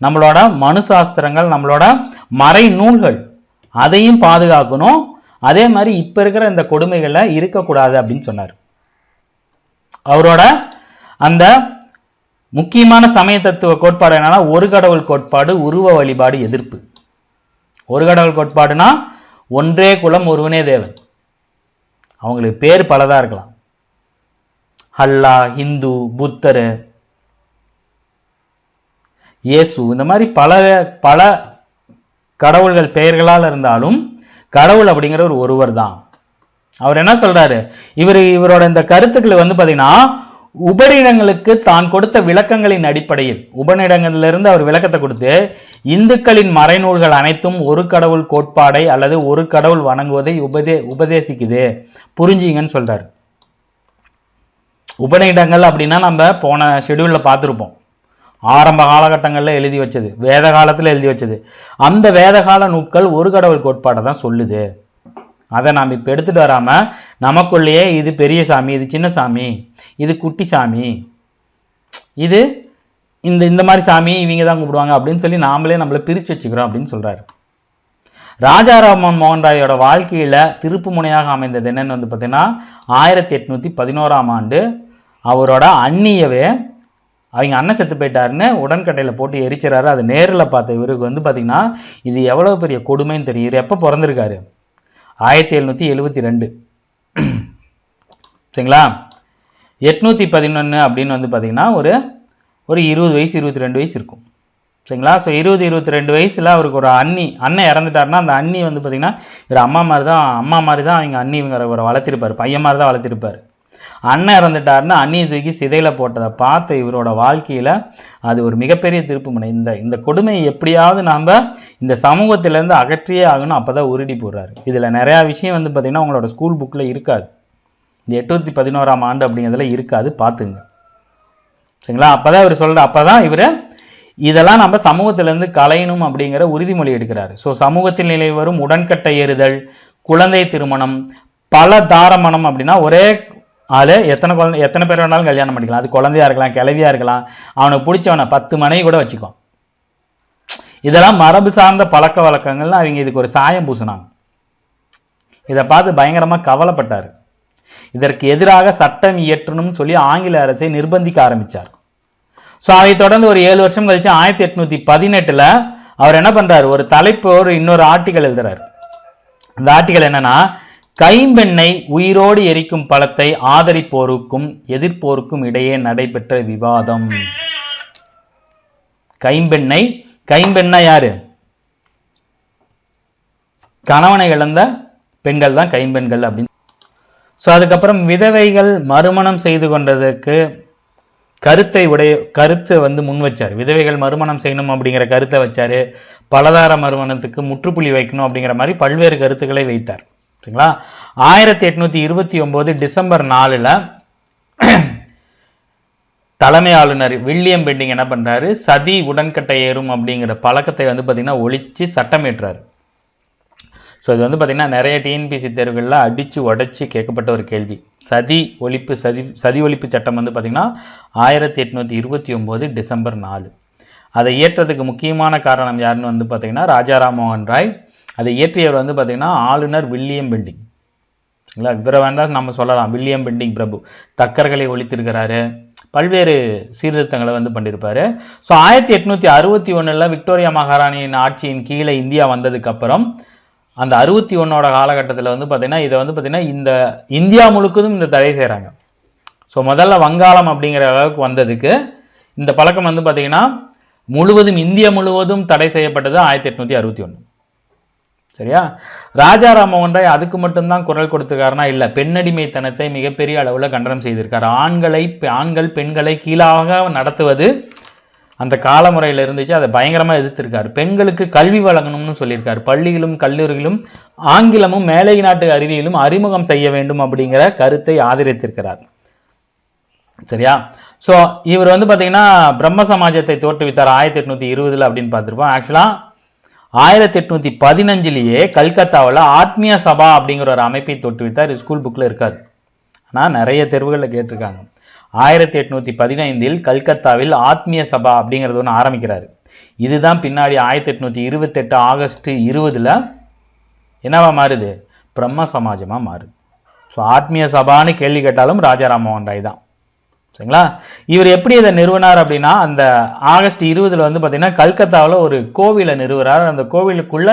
நம்மளோட மனு சாஸ்திரங்கள், நம்மளோட மறை நூல்கள், அதையும் பாதுகாக்கணும். அதே மாதிரி இப்ப இருக்கிற இந்த கொடுமைகளை இருக்கக்கூடாது அப்படின்னு சொன்னார். அவரோட அந்த முக்கியமான சமய தத்துவ கோட்பாடு என்னன்னா, ஒரு கடவுள் கோட்பாடு, உருவ வழிபாடு எதிர்ப்பு. ஒரு கடவுள் கோட்பாடுனா ஒன்றே குலம் ஒருவனே தேவன். அவங்களுக்கு பேர் பலதா இருக்கலாம், அல்லா, இந்து, புத்தர், இயேசு, இந்த மாதிரி பல பல கடவுள்கள் பெயர்களால் இருந்தாலும் கடவுள் அப்படிங்கிற ஒரு ஒருவர் தான். அவர் என்ன சொல்றாரு, இவரோட இந்த கருத்துக்களை வந்து பாத்தீங்கன்னா உபநிடங்களுக்கு தான் கொடுத்த விளக்கங்களின் அடிப்படையில், உபநிடங்களிலிருந்து அவர் விளக்கத்தை கொடுத்து இந்துக்களின் மறைநூல்கள் அனைத்தும் ஒரு கடவுள் கோட்பாடை அல்லது ஒரு கடவுள் வணங்குவதை உபதேசிக்குது, புரிஞ்சிங்கன்னு சொல்றாரு. உபநிடங்கள் அப்படின்னா நம்ம போன ஷெடியூல்ல பார்த்துருப்போம், ஆரம்ப காலகட்டங்களில் எழுதி வச்சது, வேத காலத்தில் எழுதி வச்சது. அந்த வேத கால நூல்கள் ஒரு கடவுள் கோட்பாடை தான் சொல்லுது. அதை நாம் இப்போ எடுத்துட்டு வராம நமக்குள்ளேயே இது பெரிய சாமி, இது சின்ன சாமி, இது குட்டி சாமி, இது இந்த மாதிரி சாமி இவங்க தான் கூப்பிடுவாங்க அப்படின்னு சொல்லி நாமளே நம்மளை பிரித்து வச்சுக்கிறோம் அப்படின்னு சொல்றாரு. ராஜா ராம்மோகன் ராயோட வாழ்க்கையில திருப்பு முனையாக அமைந்தது என்னன்னு வந்து பார்த்தீங்கன்னா 1811ஆம் ஆண்டு அவரோட அண்ணியவே, அவங்க அண்ணன் செத்து போயிட்டாருன்னு உடன்கட்டையில் போட்டு எரிச்சிறாரு. அது நேரில் பார்த்த இவருக்கு வந்து பார்த்தீங்கன்னா இது எவ்வளோ பெரிய கொடுமைன்னு தெரியும். இவர் எப்போ பிறந்திருக்காரு, 1772, சரிங்களா? 811 அப்படின்னு வந்து பார்த்தீங்கன்னா ஒரு 20 வயசு 22 வயசு இருக்கும், சரிங்களா? ஸோ 20-22 வயசில் அவருக்கு ஒரு அண்ணன் இறந்துட்டாருன்னா அந்த அண்ணி வந்து பார்த்தீங்கன்னா இவர் அம்மா மாதிரி தான் அவங்க அண்ணி இவரை வளர்த்திருப்பார், பையன் மாதிரி தான் வளர்த்திருப்பார். அண்ணன் இறந்துட்டாருன்னா அண்ணியை தூக்கி சிதையில போட்டதை பார்த்து இவரோட வாழ்க்கையில அது ஒரு மிகப்பெரிய திருப்பு முனை. இந்த கொடுமையை எப்படியாவது நாம் இந்த சமூகத்திலேருந்து அகற்றியே ஆகணும், அப்போதான் உருடி போடுறாரு. இதில் நிறையா விஷயம் வந்து பார்த்தீங்கன்னா உங்களோட ஸ்கூல் புக்கில் இருக்காது, இந்த 811ஆம் ஆண்டு அப்படிங்கிறதுல இருக்காது, பார்த்துங்க, சரிங்களா? அப்போதான் இவர் அப்போதான் இவர் இதெல்லாம் நம்ம சமூகத்திலேருந்து களையணும் அப்படிங்கிற உறுதிமொழி எடுக்கிறாரு. ஸோ சமூகத்தில் நிலை வரும் உடன்கட்டை ஏறுதல், குழந்தை திருமணம், பல தாரமணம் அப்படின்னா ஒரே ஆளு எத்தனை பேர் வேணாலும் கல்யாணம் பண்ணிக்கலாம். அது குழந்தையா இருக்கலாம், கிளவியா இருக்கலாம், அவனுக்கு பிடிச்சவனை 10 மனைவி கூட வச்சுக்குவான். இதெல்லாம் மரபு சார்ந்த பழக்க வழக்கங்கள்லாம் அவங்க இதுக்கு ஒரு சாயம் பூசினாங்க. இதை பார்த்து பயங்கரமா கவலைப்பட்டார். இதற்கு எதிராக சட்டம் இயற்றணும்னு சொல்லி ஆங்கில அரசை நிர்பந்திக்க ஆரம்பிச்சார். ஸோ அதை தொடர்ந்து ஒரு 7 வருஷம் கழிச்சு 1818 அவர் என்ன பண்றாரு, ஒரு தலைப்பு இன்னொரு ஆர்டிக்கல் எழுதுறாரு. அந்த ஆர்டிக்கல் என்னன்னா, கைம்பெண்ணை உயிரோடு எரிக்கும் பழத்தை ஆதரிப்போருக்கும் எதிர்ப்போருக்கும் இடையே நடைபெற்ற விவாதம். கைம்பெண்ணா யாரு, கணவனை இழந்த பெண்கள் தான் கைம்பெண்கள் அப்படின்னு. ஸோ அதுக்கப்புறம் விதவைகள் மறுமணம் செய்து கொண்டதுக்கு கருத்தை வந்து முன் வச்சார். விதவைகள் மறுமணம் செய்யணும் அப்படிங்கிற கருத்தை வச்சாரு. பலதார மறுமணத்துக்கு முற்றுப்புள்ளி வைக்கணும் அப்படிங்கிற மாதிரி பல்வேறு கருத்துக்களை வைத்தார், சரிங்களா? 1829 டிசம்பர் 4 தலைமை ஆளுநர் வில்லியம் பெண்டிங் என்ன பண்றாரு, சதி உடன்கட்டை ஏறும் அப்படிங்கிற பழக்கத்தை வந்து பார்த்தீங்கன்னா ஒழிச்சு சட்டம் ஏற்றாரு. ஸோ இது வந்து பார்த்தீங்கன்னா நிறைய டிஎன்பிசி தேர்வுகளில் அடித்து உடைச்சி கேட்கப்பட்ட ஒரு கேள்வி. சதி ஒழிப்பு சட்டம் வந்து பார்த்தீங்கன்னா 1829 டிசம்பர் 4. அதை இயற்றதுக்கு முக்கியமான காரணம் யாருன்னு வந்து பார்த்தீங்கன்னா ராஜா ராம்மோகன் ராய். அதை இயற்றியவர் வந்து பார்த்தீங்கன்னா ஆளுநர் வில்லியம் பெண்டிங், சரிங்களா? இவரை வேண்டாம் நம்ம சொல்லலாம், வில்லியம் பெண்டிங் பிரபு. தக்கர்களை ஒழித்திருக்கிறாரு, பல்வேறு சீர்திருத்தங்களை வந்து பண்ணியிருப்பாரு. ஸோ 1861 விக்டோரியா மகாராணியின் ஆட்சியின் கீழே இந்தியா வந்ததுக்கு அப்புறம் அந்த 61 காலகட்டத்தில் வந்து பார்த்தீங்கன்னா இதை வந்து பார்த்தீங்கன்னா இந்த இந்தியா முழுக்கதும் இந்த தடை செய்கிறாங்க. ஸோ முதல்ல வங்காளம் அப்படிங்கிற அளவுக்கு வந்ததுக்கு இந்த பழக்கம் வந்து பார்த்தீங்கன்னா முழுவதும் இந்தியா முழுவதும் தடை செய்யப்பட்டது 1861. சரியா? ராஜா ராம்மோகன் ராய் அதுக்கு மட்டும்தான் குரல் கொடுத்துருக்காருனா இல்லை, பெண்ணடிமைத்தனத்தை மிகப்பெரிய அளவில் கண்டனம் செய்திருக்காரு. ஆண்கள் பெண்களை கீழாக நடத்துவது அந்த காலமுறையில் இருந்துச்சு, அதை பயங்கரமாக எதிர்த்திருக்காரு. பெண்களுக்கு கல்வி வழங்கணும்னு சொல்லியிருக்காரு. பள்ளிகளும் கல்லூரிகளும் ஆங்கிலமும் மேலை நாட்டு அறிவியலும் அறிமுகம் செய்ய வேண்டும் அப்படிங்கிற கருத்தை ஆதரித்திருக்கிறார். சரியா? ஸோ இவர் வந்து பார்த்தீங்கன்னா பிரம்ம சமாஜத்தை தோற்றுவித்தார் 1820 அப்படின்னு பார்த்துருப்போம். ஆக்சுவலாக 1815 கல்கத்தாவில் ஆத்மிய சபா அப்படிங்கிற ஒரு அமைப்பை தோற்றுவித்தார். ஸ்கூல் புக்கில் இருக்காது, ஆனால் நிறைய தேர்வுகளில் கேட்டிருக்காங்க. 1815 கல்கத்தாவில் ஆத்மிய சபா அப்படிங்கிறது ஒன்று ஆரம்பிக்கிறாரு. இதுதான் பின்னாடி 1828 ஆகஸ்ட் 20 என்னவா மாறுது? பிரம்ம சமாஜமாக மாறுது. ஸோ ஆத்மிய சபான்னு கேள்வி கேட்டாலும் ராஜா ராம்மோகன் ராய் தான். சரிங்களா? இவர் எப்படி இதை நிறுவனார் அப்படின்னா அந்த ஆகஸ்ட் 20 வந்து பார்த்தீங்கன்னா கல்கத்தாவில் ஒரு கோவிலை நிறுவுறார். அந்த கோவிலுக்குள்ள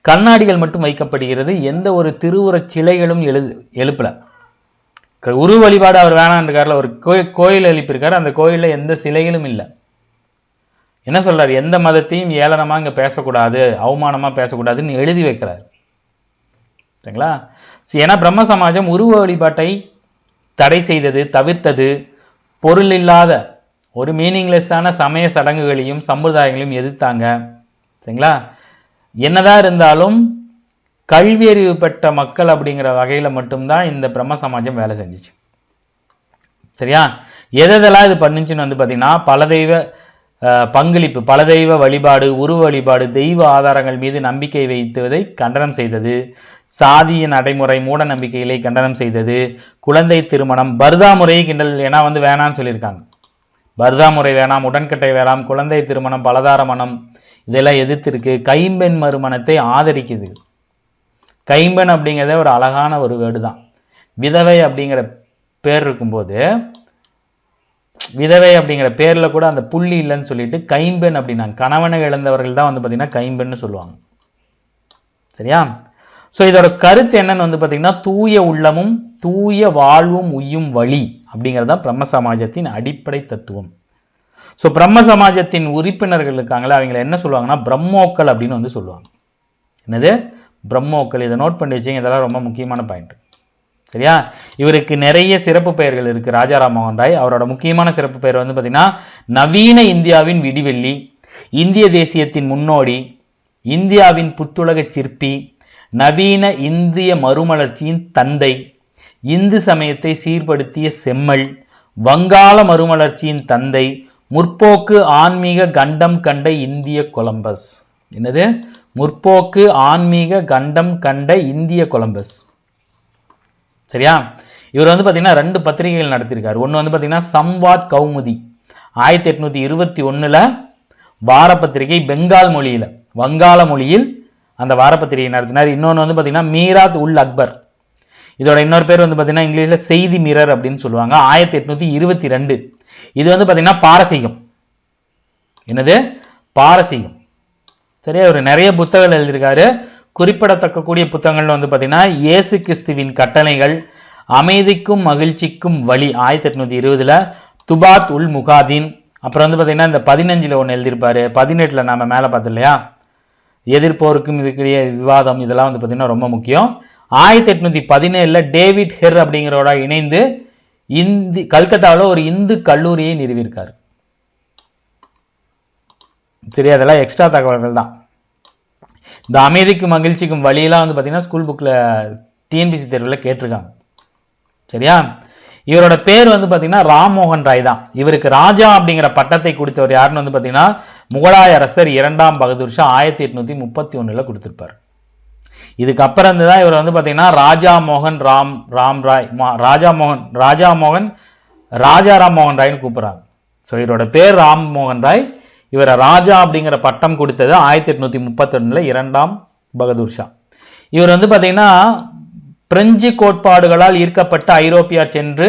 கண்ணாடிகள் மட்டும் வைக்கப்படுகிறது. எந்த ஒரு திருவுருவச் சிலைகளும் எழுப்பல. உரு வழிபாடு அவர் வேணான்றார்ல, ஒரு கோயில் எழுப்பியிருக்காரு. அந்த கோயிலில் எந்த சிலைகளும் இல்லை. என்ன சொல்றாரு? எந்த மதத்தையும் ஏளனமா இங்கே பேசக்கூடாது, அவமானமாக பேசக்கூடாதுன்னு எழுதி வைக்கிறார். சரிங்களா? ஏன்னா பிரம்ம சமாஜம் உருவ வழிபாட்டை தடை செய்தது, தவிர்த்தது, பொருள் இல்லாத ஒரு மீனிங்லெஸ்ஸான சமய சடங்குகளையும் சம்பிரதாயங்களையும் எதிர்த்தாங்க. சரிங்களா? என்னதான் இருந்தாலும் கல்வி அறிவு பெற்ற மக்கள் அப்படிங்கிற வகையில் மட்டும்தான் இந்த பிரம்ம சமாஜம் வேலை செஞ்சிச்சு. சரியா? எதெல்லாம் இது பண்ணுச்சுன்னு வந்து பார்த்தீங்கன்னா பலதெய்வ பங்களிப்பு, பலதெய்வ வழிபாடு, உருவ வழிபாடு, தெய்வ ஆதாரங்கள் மீது நம்பிக்கை வைத்துவதை கண்டனம் செய்தது, சாதிய நடைமுறை மூட நம்பிக்கைகளை கண்டனம் செய்தது, குழந்தை திருமணம், பர்தா முறையை கிண்டல், ஏன்னா வந்து வேணான்னு சொல்லியிருக்காங்க. பர்தா முறை வேணாம், உடன்கட்டை வேணாம், குழந்தை திருமணம், பலதார மனம் இதெல்லாம் எதிர்த்திருக்கு. கைம்பெண் மறுமணத்தை ஆதரிக்குது. கைம்பெண் அப்படிங்கிறதே ஒரு அழகான ஒரு வேர்டு தான். விதவை அப்படிங்கிற பேர் இருக்கும்போது விதவை அப்படிங்கிற பேரில் கூட அந்த புள்ளி இல்லைன்னு சொல்லிட்டு கைம்பெண் அப்படின்னாங்க. கணவனை இழந்தவர்கள் தான் வந்து பார்த்தீங்கன்னா கைம்பெண்ணு சொல்லுவாங்க. சரியா? ஸோ இதோட கருத்து என்னன்னு வந்து பார்த்தீங்கன்னா தூய உள்ளமும் தூய வாழ்வும் உய்யும் வழி அப்படிங்கிறது தான் பிரம்ம சமாஜத்தின் அடிப்படை தத்துவம். ஸோ பிரம்ம சமாஜத்தின் உறுப்பினர்கள் இருக்காங்களே அவங்களை என்ன சொல்லுவாங்கன்னா பிரம்மோக்கள் அப்படின்னு வந்து சொல்லுவாங்க. என்னது? பிரம்மோக்கள். இதை நோட் பண்ணி வச்சிங்க, இதெல்லாம் ரொம்ப முக்கியமான பாயிண்ட். சரியா? இவருக்கு நிறைய சிறப்பு பெயர்கள் இருக்கு. ராஜா ராம்மோகன் ராய் அவரோட முக்கியமான சிறப்பு பெயர் வந்து பார்த்தீங்கன்னா நவீன இந்தியாவின் விடிவெள்ளி, இந்திய தேசியத்தின் முன்னோடி, இந்தியாவின் புத்துலக சிற்பி, நவீன இந்திய மறுமலர்ச்சியின் தந்தை, இந்து சமயத்தை சீர்படுத்திய செம்மல், வங்காள மறுமலர்ச்சியின் தந்தை, முற்போக்கு ஆன்மீக கண்டம் கண்ட இந்திய கொலம்பஸ். என்னது? முற்போக்கு ஆன்மீக கண்டம் கண்ட இந்திய கொலம்பஸ். சரியா? இவர் வந்து பார்த்தீங்கன்னா 2 பத்திரிகைகள் நடத்தியிருக்காரு. ஒன்று வந்து பார்த்தீங்கன்னா சம்வாத் கௌமுதி 1821 வார பத்திரிகை, பெங்கால் மொழியில் வங்காள மொழியில் அந்த வார பத்திரிகை நடத்தினார். இன்னொன்று வந்து பார்த்தீங்கன்னா மீராத் உல் அக்பர். இதோட இன்னொரு பேர் வந்து பார்த்தீங்கன்னா இங்கிலீஷில் செய்தி மிரர் அப்படின்னு சொல்லுவாங்க. 1822. இது வந்து பார்த்தீங்கன்னா பாரசீகம். என்னது? பாரசீகம். சரியா? இவர் நிறைய புத்தகங்கள் எழுதியிருக்காரு. குறிப்பிடத்தக்க கூடிய புத்தகங்கள் வந்து பார்த்தீங்கன்னா இயேசு கிறிஸ்துவின் கட்டளைகள், அமைதிக்கும் மகிழ்ச்சிக்கும் வழி 1820, துபாத் உல் முகாதீன். அப்புறம் வந்து பார்த்தீங்கன்னா இந்த 15 ஒன்று எழுதியிருப்பாரு. 18 நம்ம மேலே பார்த்தோம் இல்லையா, எதிர்ப்போருக்கும் இதுக்குரிய விவாதம், இதெல்லாம் வந்து பார்த்தீங்கன்னா ரொம்ப முக்கியம். 1817 டேவிட் ஹெர் அப்படிங்கிறோட இணைந்து கல்கத்தாவில் ஒரு இந்து கல்லூரியை நிறுவியிருக்காரு. சரி, அதெல்லாம் எக்ஸ்ட்ரா தகவல்கள் தான். இந்த அமைதிக்கும் மகிழ்ச்சிக்கும் வழியெல்லாம் வந்து பார்த்தீங்கன்னா ஸ்கூல் புக்கில் டிஎன்பிசி தேர்வில் கேட்டிருக்காங்க. சரியா? இவரோட பேர் வந்து பார்த்தீங்கன்னா ராம்மோகன் ராய் தான். இவருக்கு ராஜா அப்படிங்கிற பட்டத்தை கொடுத்தவர் யாருன்னு வந்து பார்த்தீங்கன்னா முகலாய அரசர் 2ஆம் பகதூர் ஷா 1831 கொடுத்திருப்பார். இதுக்கப்புறம் இருந்து தான் இவர் வந்து பார்த்தீங்கன்னா ராஜா ராம்மோகன் ராய்னு கூப்பிட்றாங்க. ஸோ இவரோட பேர் ராம்மோகன் ராய். இவரை ராஜா அப்படிங்கிற பட்டம் கொடுத்தது 1831 2ஆம் பகதூர் ஷா. இவர் வந்து பார்த்தீங்கன்னா பிரெஞ்சு கோட்பாடுகளால் ஈர்க்கப்பட்ட ஐரோப்பியா சென்று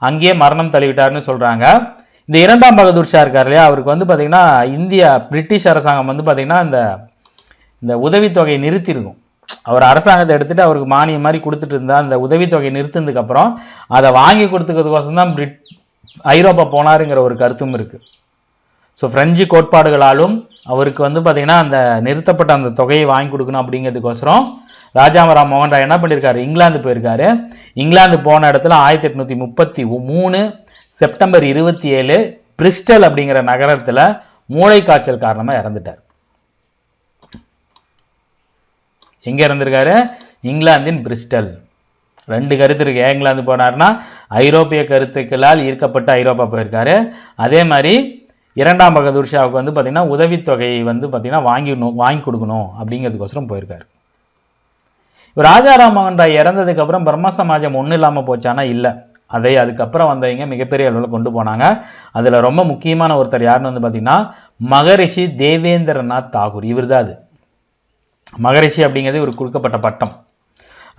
அங்கேயே மரணம் தழுவிட்டார்னு சொல்றாங்க. இந்த 2ஆம் பகதூர் ஷா இருக்கார் இல்லையா, அவருக்கு வந்து பார்த்தீங்கன்னா பிரிட்டிஷ் அரசாங்கம் வந்து பார்த்தீங்கன்னா இந்த உதவித்தொகையை நிறுத்தியிருக்கும். அவர் அரசாங்கத்தை எடுத்துட்டு அவருக்கு மானியம் மாதிரி கொடுத்துட்டு இருந்தா அந்த உதவித்தொகை நிறுத்தினதுக்கு அப்புறம் அதை வாங்கி கொடுத்துக்கிறதுக்கோசம் தான் ஐரோப்பா போனாருங்கிற ஒரு கருத்தும் இருக்கு. ஸோ பிரெஞ்சு கோட்பாடுகளாலும் அவருக்கு வந்து பார்த்தீங்கன்னா அந்த நிறுத்தப்பட்ட அந்த தொகையை வாங்கி கொடுக்கணும் அப்படிங்கிறதுக்கோசரம் ராஜாராம் மோகன் ராய் என்ன பண்ணியிருக்காரு, இங்கிலாந்து போயிருக்காரு. இங்கிலாந்து போன இடத்துல 1833 செப்டம்பர் 27 பிரிஸ்டல் அப்படிங்கிற நகரத்துல மூளை காய்ச்சல் காரணமா இறந்துட்டார். எங்க இறந்திருக்காரு? இங்கிலாந்தின் பிரிஸ்டல். 2 கருத்து இருக்கு. இங்கிலாந்து போனார்னா ஐரோப்பிய கருத்துக்களால் ஈர்க்கப்பட்டு ஐரோப்பா போயிருக்காரு. அதே மாதிரி 2ஆம் பகதூர் ஷாவுக்கு வந்து பார்த்தீங்கன்னா உதவித்தொகையை வந்து பார்த்தீங்கன்னா வாங்கி கொடுக்கணும் அப்படிங்கிறதுக்கோசரம் போயிருக்காரு. ராஜாராம் மோகன் ராய் இறந்ததுக்கு அப்புறம் பிரம்ம சமாஜம் ஒன்றும் இல்லாமல் போச்சானா இல்லை. அதை அதுக்கப்புறம் வந்தவங்க மிகப்பெரிய அளவில் கொண்டு போனாங்க. அதில் ரொம்ப முக்கியமான ஒருத்தர் யாருன்னு வந்து பார்த்தீங்கன்னா மகரிஷி தேவேந்திரநாத் தாகூர். இவர் தான் அது. மகரிஷி அப்படிங்கிறது இவர் கொடுக்கப்பட்ட பட்டம்.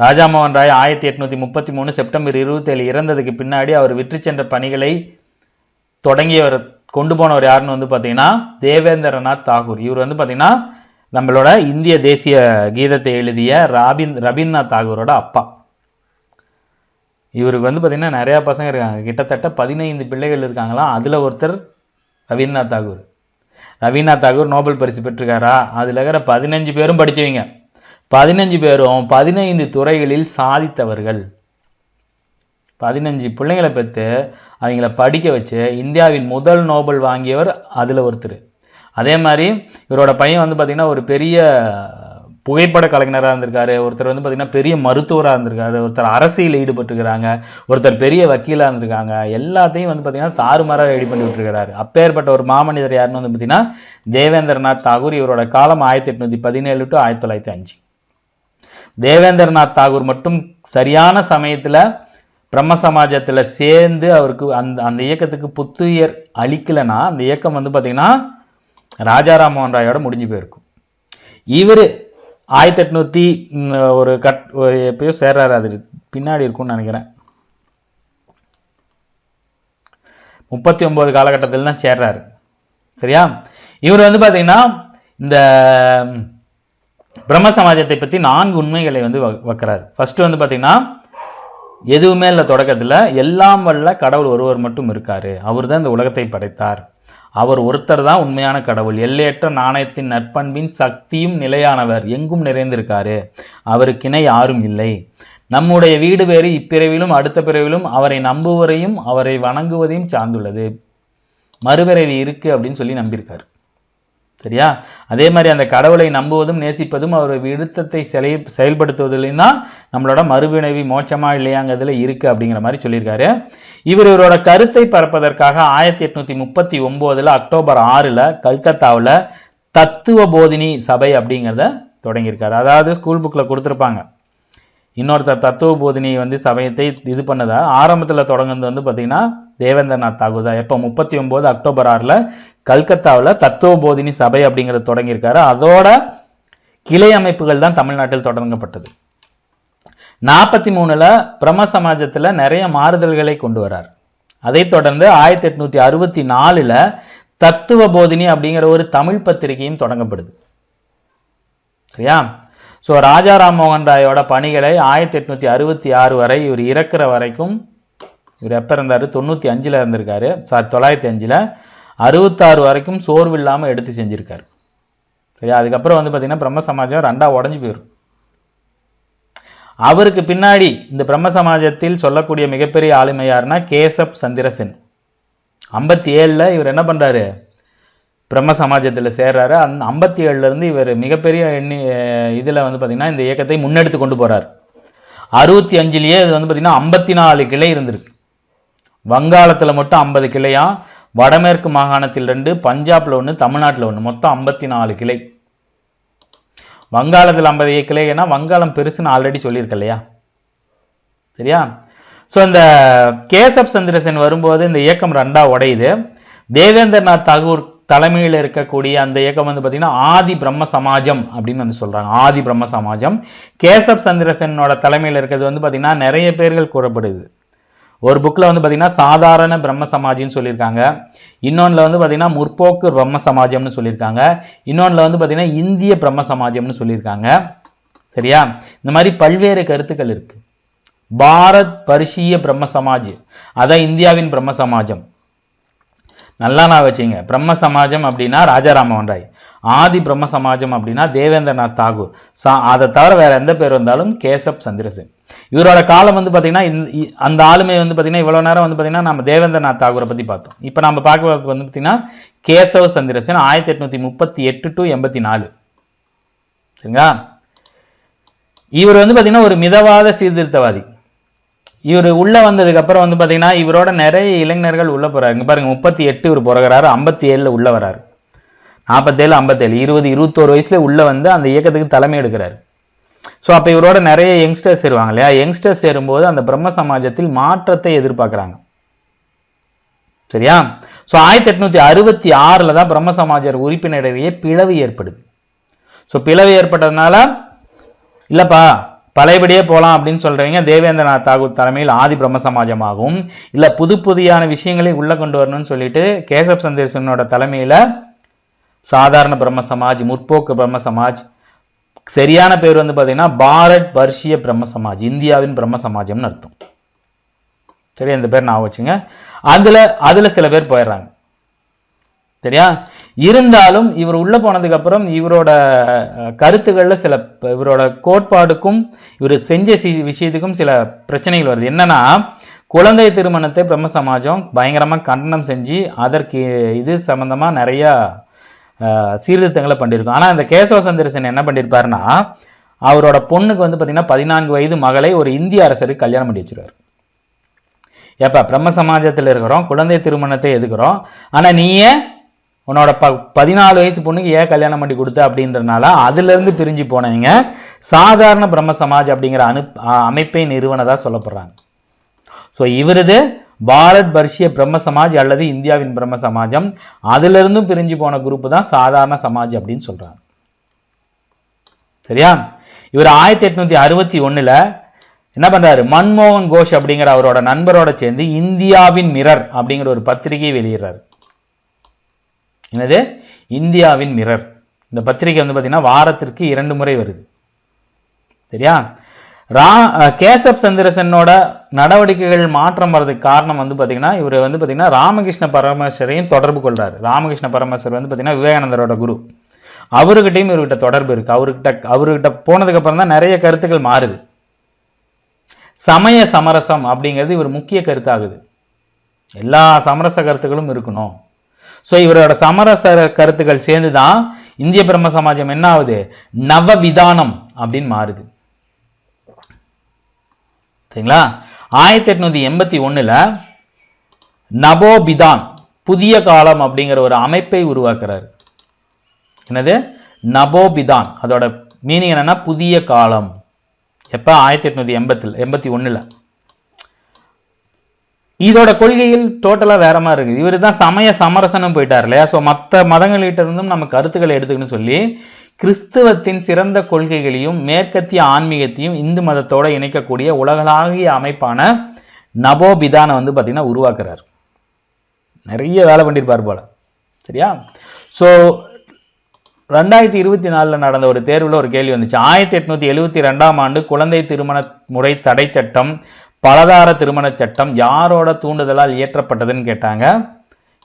ராஜாமோகன் ராய் 1833 செப்டம்பர் 27 இறந்ததுக்கு பின்னாடி அவர் விற்று சென்ற பணிகளை தொடங்கியவர் கொண்டு போனவர் யாருன்னு வந்து பார்த்தீங்கன்னா தேவேந்திரநாத் தாகூர். இவர் வந்து பார்த்தீங்கன்னா நம்மளோட இந்திய தேசிய கீதத்தை எழுதிய ரவீந்திரநாத் தாகூரோட அப்பா. இவருக்கு வந்து பார்த்தீங்கன்னா நிறையா பசங்க இருக்காங்க. கிட்டத்தட்ட 15 பிள்ளைகள் இருக்காங்களாம். அதில் ஒருத்தர் ரவீந்திரநாத் தாகூர். ரவீந்திரநாத் தாகூர் நோபல் பரிசு பெற்றிருக்காரா? அதில் இருக்கிற 15 பேரும் படித்தவங்க. 15 பேரும் 15 துறைகளில் சாதித்தவர்கள். 15 பிள்ளைங்களை பெற்று அவங்கள படிக்க வச்சு இந்தியாவின் முதல் நோபல் வாங்கியவர் அதில் ஒருத்தர். அதே மாதிரி இவரோட பையன் வந்து பார்த்தீங்கன்னா ஒரு பெரிய புகைப்பட கலைஞராக இருந்திருக்காரு. ஒருத்தர் வந்து பார்த்தீங்கன்னா பெரிய மருத்துவராக இருந்திருக்காரு. ஒருத்தர் அரசியல் ஈடுபட்டுருக்கிறாங்க. ஒருத்தர் பெரிய வக்கீலாக இருந்திருக்காங்க. எல்லாத்தையும் வந்து பார்த்தீங்கன்னா தாறுமாறாக ரெடி பண்ணி விட்டுருக்கிறாரு. அப்பேற்பட்ட ஒரு மாமனிதர் யாருன்னு வந்து பார்த்தீங்கன்னா தேவேந்திரநாத் தாகூர். இவரோட காலம் 1817 to 1905. தேவேந்திரநாத் தாகூர் மட்டும் சரியான சமயத்தில் பிரம்ம சமாஜத்தில் சேர்ந்து அவருக்கு அந்த இயக்கத்துக்கு புத்துயிர் அளிக்கலைன்னா அந்த இயக்கம் வந்து பார்த்தீங்கன்னா ராஜாராம் மோகன் ராயோட முடிஞ்சு போயிருக்கும். இவர் 1800 எப்பயோ சேர்றாரு. அது பின்னாடி இருக்கும்னு நினைக்கிறேன். 39 காலகட்டத்தில் தான் சேர்றாரு. சரியா? இவர் வந்து பார்த்தீங்கன்னா இந்த பிரம்ம சமாஜத்தை பற்றி 4 உண்மைகளை வந்து வைக்கிறார். ஃபர்ஸ்ட் வந்து பார்த்தீங்கன்னா எதுவுமே இல்லை தொடக்கத்தில், எல்லாம் வல்ல கடவுள் ஒருவர் மட்டும் இருக்காரு. அவர் தான் இந்த உலகத்தை படைத்தார். அவர் ஒருத்தர் தான் உண்மையான கடவுள். எல்லையற்ற நாணயத்தின் நற்பண்பின் சக்தியும் நிலையானவர். எங்கும் நிறைந்திருக்காரு. அவருக்கிணை யாரும் இல்லை. நம்முடைய வீடு வேறு இப்பிறவிலும் அடுத்த பிறவிலும் அவரை நம்புவரையும் அவரை வணங்குவதையும் சார்ந்துள்ளது. மறுபிறவி இருக்கு அப்படின்னு சொல்லி நம்பியிருக்காரு. சரியா? அதே மாதிரி அந்த கடவுளை நம்புவதும் நேசிப்பதும் அவர் விருத்தத்தை செயல்படுத்துவதிலையும் தான் நம்மளோட மறுபிறவி மோட்சமா இல்லையாங்கிறதுல இருக்கு அப்படிங்கிற மாதிரி சொல்லியிருக்காரு. இவரோட கருத்தை பரப்பதற்காக 1839 அக்டோபர் 6 கல்கத்தாவில் தத்துவ போதினி சபை அப்படிங்கிறத தொடங்கியிருக்காரு. அதாவது ஸ்கூல் புக்கில் கொடுத்துருப்பாங்க. இன்னொருத்தர் தத்துவ போதினி வந்து சமயத்தை இது பண்ணதா ஆரம்பத்தில் தொடங்குறது வந்து பார்த்தீங்கன்னா தேவேந்திரநாத் தாகூர் தான். எப்போ 39 அக்டோபர் 6 கல்கத்தாவில் தத்துவ போதினி சபை அப்படிங்கிறத தொடங்கியிருக்காரு. அதோட கிளை அமைப்புகள் தான் தமிழ்நாட்டில் தொடங்கப்பட்டது. 43 பிரம்ம சமாஜத்தில் நிறைய மாறுதல்களை கொண்டு வரார். அதைத் தொடர்ந்து 1864 தத்துவ போதினி அப்படிங்கிற ஒரு தமிழ் பத்திரிகையும் தொடங்கப்படுது. சரியா? ஸோ ராஜாராம் மோகன் ராயோட பணிகளை 1866 வரை இவர் இறக்குற வரைக்கும், இவர் எப்போ இருந்தார்? 95 இருந்திருக்காரு. 905 66 வரைக்கும் சோர்வு இல்லாமல் எடுத்து செஞ்சிருக்காரு. சரியா? அதுக்கப்புறம் வந்து பார்த்தீங்கன்னா பிரம்ம சமாஜம் 2ஆ உடஞ்சி போயிடும். அவருக்கு பின்னாடி இந்த பிரம்ம சமாஜத்தில் சொல்லக்கூடிய மிகப்பெரிய ஆளுமை யாருன்னா கேசப் சந்திர சென். 57 இவர் என்ன பண்றாரு? பிரம்ம சமாஜத்தில் சேர்றாரு. அந்த 57 இருந்து இவர் மிகப்பெரிய இதில் வந்து பார்த்தீங்கன்னா இந்த இயக்கத்தை முன்னெடுத்து கொண்டு போறார். 65 இது வந்து பார்த்தீங்கன்னா 54 கிளை இருந்திருக்கு. வங்காளத்தில் மட்டும் 50 கிளையா, வடமேற்கு மாகாணத்தில் 2, பஞ்சாப்ல 1, தமிழ்நாட்டில் 1, மொத்தம் 54 கிளை. வங்காளத்தில் 50 கிளைனா வங்காளம் பெருசுன்னு ஆல்ரெடி சொல்லியிருக்க இல்லையா? சரியா? ஸோ இந்த கேசப் சந்திரசேன் வரும்போது இந்த இயக்கம் 2ஆ உடையுது. தேவேந்திரநாத் தாகூர் தலைமையில் இருக்கக்கூடிய அந்த இயக்கம் வந்து பார்த்தீங்கன்னா ஆதி பிரம்ம சமாஜம் அப்படின்னு வந்து சொல்றாங்க. ஆதி பிரம்ம சமாஜம். கேசப் சந்திரசேனோட தலைமையில் இருக்கிறது வந்து பார்த்தீங்கன்னா நிறைய பேர்கள் கூறப்படுது. ஒரு புக்கில் வந்து பார்த்தீங்கன்னா சாதாரண பிரம்ம சமாஜின்னு சொல்லியிருக்காங்க. இன்னொன்றில் வந்து பார்த்தீங்கன்னா முற்போக்கு பிரம்ம சமாஜம்னு சொல்லியிருக்காங்க. இன்னொன்றில் வந்து பார்த்தீங்கன்னா இந்திய பிரம்ம சமாஜம்னு சொல்லியிருக்காங்க. சரியா? இந்த மாதிரி பல்வேறு கருத்துக்கள் இருக்கு. பாரத் பர்ஷிய பிரம்ம சமாஜ், அதான் இந்தியாவின் பிரம்ம சமாஜம். நல்லா நான் வச்சுங்க. பிரம்ம சமாஜம் அப்படின்னா ராஜாராம் மோகன் ராய், ஆதி பிரம்ம சமாஜம் அப்படின்னா தேவேந்திரநாத் தாகூர், அதை தவிர வேற எந்த பேர் வந்தாலும் கேசப் சந்திரசேன். இவரோட காலம் வந்து பார்த்தீங்கன்னா அந்த ஆளுமை வந்து பார்த்தீங்கன்னா இவ்வளோ நேரம் வந்து பார்த்தீங்கன்னா நம்ம தேவேந்திரநாத் தாகூரை பற்றி பார்த்தோம். இப்போ நம்ம பார்க்க வந்து பார்த்தீங்கன்னா கேசவ சந்திரசேன் 1838 to 84. சரிங்களா? இவர் வந்து பார்த்தீங்கன்னா ஒரு மிதவாத சீர்திருத்தவாதி. இவர் உள்ள வந்ததுக்கு அப்புறம் வந்து பார்த்தீங்கன்னா இவரோட நிறைய இளைஞர்கள் உள்ள போறாரு. பாருங்க 38 இவர் பிறகுறாரு, 57 உள்ள வராரு, 47 57 20 21 வயசுல உள்ள வந்து அந்த இயக்கத்துக்கு தலைமை எடுக்கிறாரு. ஸோ அப்போ இவரோட நிறைய யங்ஸ்டர்ஸ் சேருவாங்க இல்லையா? யங்ஸ்டர்ஸ் சேரும்போது அந்த பிரம்ம சமாஜத்தில் மாற்றத்தை எதிர்பார்க்குறாங்க. சரியா? ஸோ 1866 தான் பிரம்ம சமாஜ உறுப்பினரிடையே பிளவு ஏற்படுது. ஸோ பிளவு ஏற்பட்டதுனால இல்லப்பா பழையபடியே போகலாம் அப்படின்னு சொல்றீங்க, தேவேந்திரநாத் தாகூர் தலைமையில் ஆதி பிரம்ம சமாஜமாகவும் இல்லை புதியான விஷயங்களை உள்ள கொண்டு வரணும்னு சொல்லிட்டு கேசப் சந்திரசேனோட தலைமையில் சாதாரண பிரம்ம சமாஜ், முற்போக்கு பிரம்ம சமாஜ், சரியான பேர் வந்து பார்த்தீங்கன்னா பாரத் பர்ஷிய பிரம்ம சமாஜ், இந்தியாவின் பிரம்ம சமாஜம்னு அர்த்தம். சரி, இந்த பேர் நான் வச்சுங்க. அதுல சில பேர் போயிடுறாங்க. சரியா? இருந்தாலும் இவர் உள்ள போனதுக்கு அப்புறம் இவரோட கருத்துக்கள்ல சில, இவரோட கோட்பாடுக்கும் இவர் செஞ்ச விஷயத்துக்கும் சில பிரச்சனைகள் வருது. என்னன்னா, குழந்தை திருமணத்தை பிரம்ம சமாஜம் பயங்கரமா கண்டனம் செஞ்சு அதற்கு இது சம்பந்தமா நிறைய சீர்திருத்தங்களை பண்ணியிருக்கோம். ஆனா இந்த கேசவ சந்திரசேன் என்ன பண்ணியிருப்பாருன்னா, அவரோட பொண்ணுக்கு வந்து பார்த்தீங்கன்னா 14 வயது மகளை ஒரு இந்திய அரசருக்கு கல்யாணம் பண்ணி வச்சிருவாரு. ஏப்பா பிரம்ம சமாஜத்தில் இருக்கிறோம், குழந்தை திருமணத்தை எதுக்குறோம், ஆனா நீயே உன்னோட 14 வயசு பொண்ணுக்கு ஏன் கல்யாணம் பண்ணி கொடுத்த அப்படின்றனால அதுல இருந்து பிரிஞ்சு போனவங்க சாதாரண பிரம்ம சமாஜ் அப்படிங்கிற அமைப்பை நிறுவனதா சொல்லப்படுறாங்க. ஸோ இவரது பாரத் பர்ஷிய பிரம்ம சமாஜ் அல்லது இந்தியாவின் பிரம்ம சமாஜம், அதுல இருந்தும் பிரிஞ்சு போன குரூப் தான் சாதாரண சமாஜ் அப்படின்னு சொல்றாங்க. சரியா? இவர் 1861 என்ன பண்றாரு, மன்மோகன் கோஷ் அப்படிங்கிற அவரோட நண்பரோட சேர்ந்து இந்தியாவின் மிரர் அப்படிங்கிற ஒரு பத்திரிகை வெளியிடுறாரு. என்னது? இந்தியாவின் மிரர். இந்த பத்திரிகை வந்து பார்த்தீங்கன்னா வாரத்திற்கு 2 முறை வருது. சரியா? கேசப் சந்திரசேனோட நடவடிக்கைகள் மாற்றம் வர்றதுக்கு காரணம் வந்து பார்த்தீங்கன்னா இவர் வந்து பார்த்தீங்கன்னா ராமகிருஷ்ண பரமஹம்சரையும் தொடர்பு கொள்றாரு. ராமகிருஷ்ண பரமஹம்சர் வந்து பார்த்தீங்கன்னா விவேகானந்தரோட குரு. அவர்கிட்டையும் இவர்கிட்ட தொடர்பு இருக்கு. அவர்கிட்ட போனதுக்கு அப்புறம் தான் நிறைய கருத்துக்கள் மாறுது. சமய சமரசம் அப்படிங்கிறது இவர் முக்கிய கருத்தாகுது. எல்லா சமரச கருத்துக்களும் இருக்கணும். ஸோ இவரோட சமரச கருத்துக்கள் சேர்ந்துதான் இந்திய பிரம்ம சமாஜம் என்ன ஆகுது, நவவிதானம் அப்படின்னு மாறுது. சரிங்களா? 1881 நவோபிதான் புதிய காலம் அப்படிங்கிற ஒரு அமைப்பை உருவாக்குறாரு. என்னது? நவோபிதான். அதோட மீனிங் என்னன்னா புதிய காலம். எப்ப? 1881. இதோட கொள்கைகள் டோட்டலா வேற மாதிரி இருக்குது. இவர் தான் சமய சமரசனம் போயிட்டார் இல்லையா? ஸோ மற்ற மதங்கள்கிட்ட இருந்தும் நம்ம கருத்துக்களை எடுத்துக்கணும்னு சொல்லி கிறிஸ்துவத்தின் சிறந்த கொள்கைகளையும் மேற்கத்திய ஆன்மீகத்தையும் இந்து மதத்தோட இணைக்கக்கூடிய உலகளாவிய அமைப்பான நவோபிதானை வந்து பார்த்தீங்கன்னா உருவாக்குறார். நிறைய வேலை பண்ணியிருப்பார் போல. சரியா? ஸோ 2024 நடந்த ஒரு தேர்வில் ஒரு கேள்வி வந்துச்சு. 1872 குழந்தை திருமண முறை தடை சட்டம், பலதார திருமண சட்டம் யாரோட தூண்டுதலால் இயற்றப்பட்டதுன்னு கேட்டாங்க.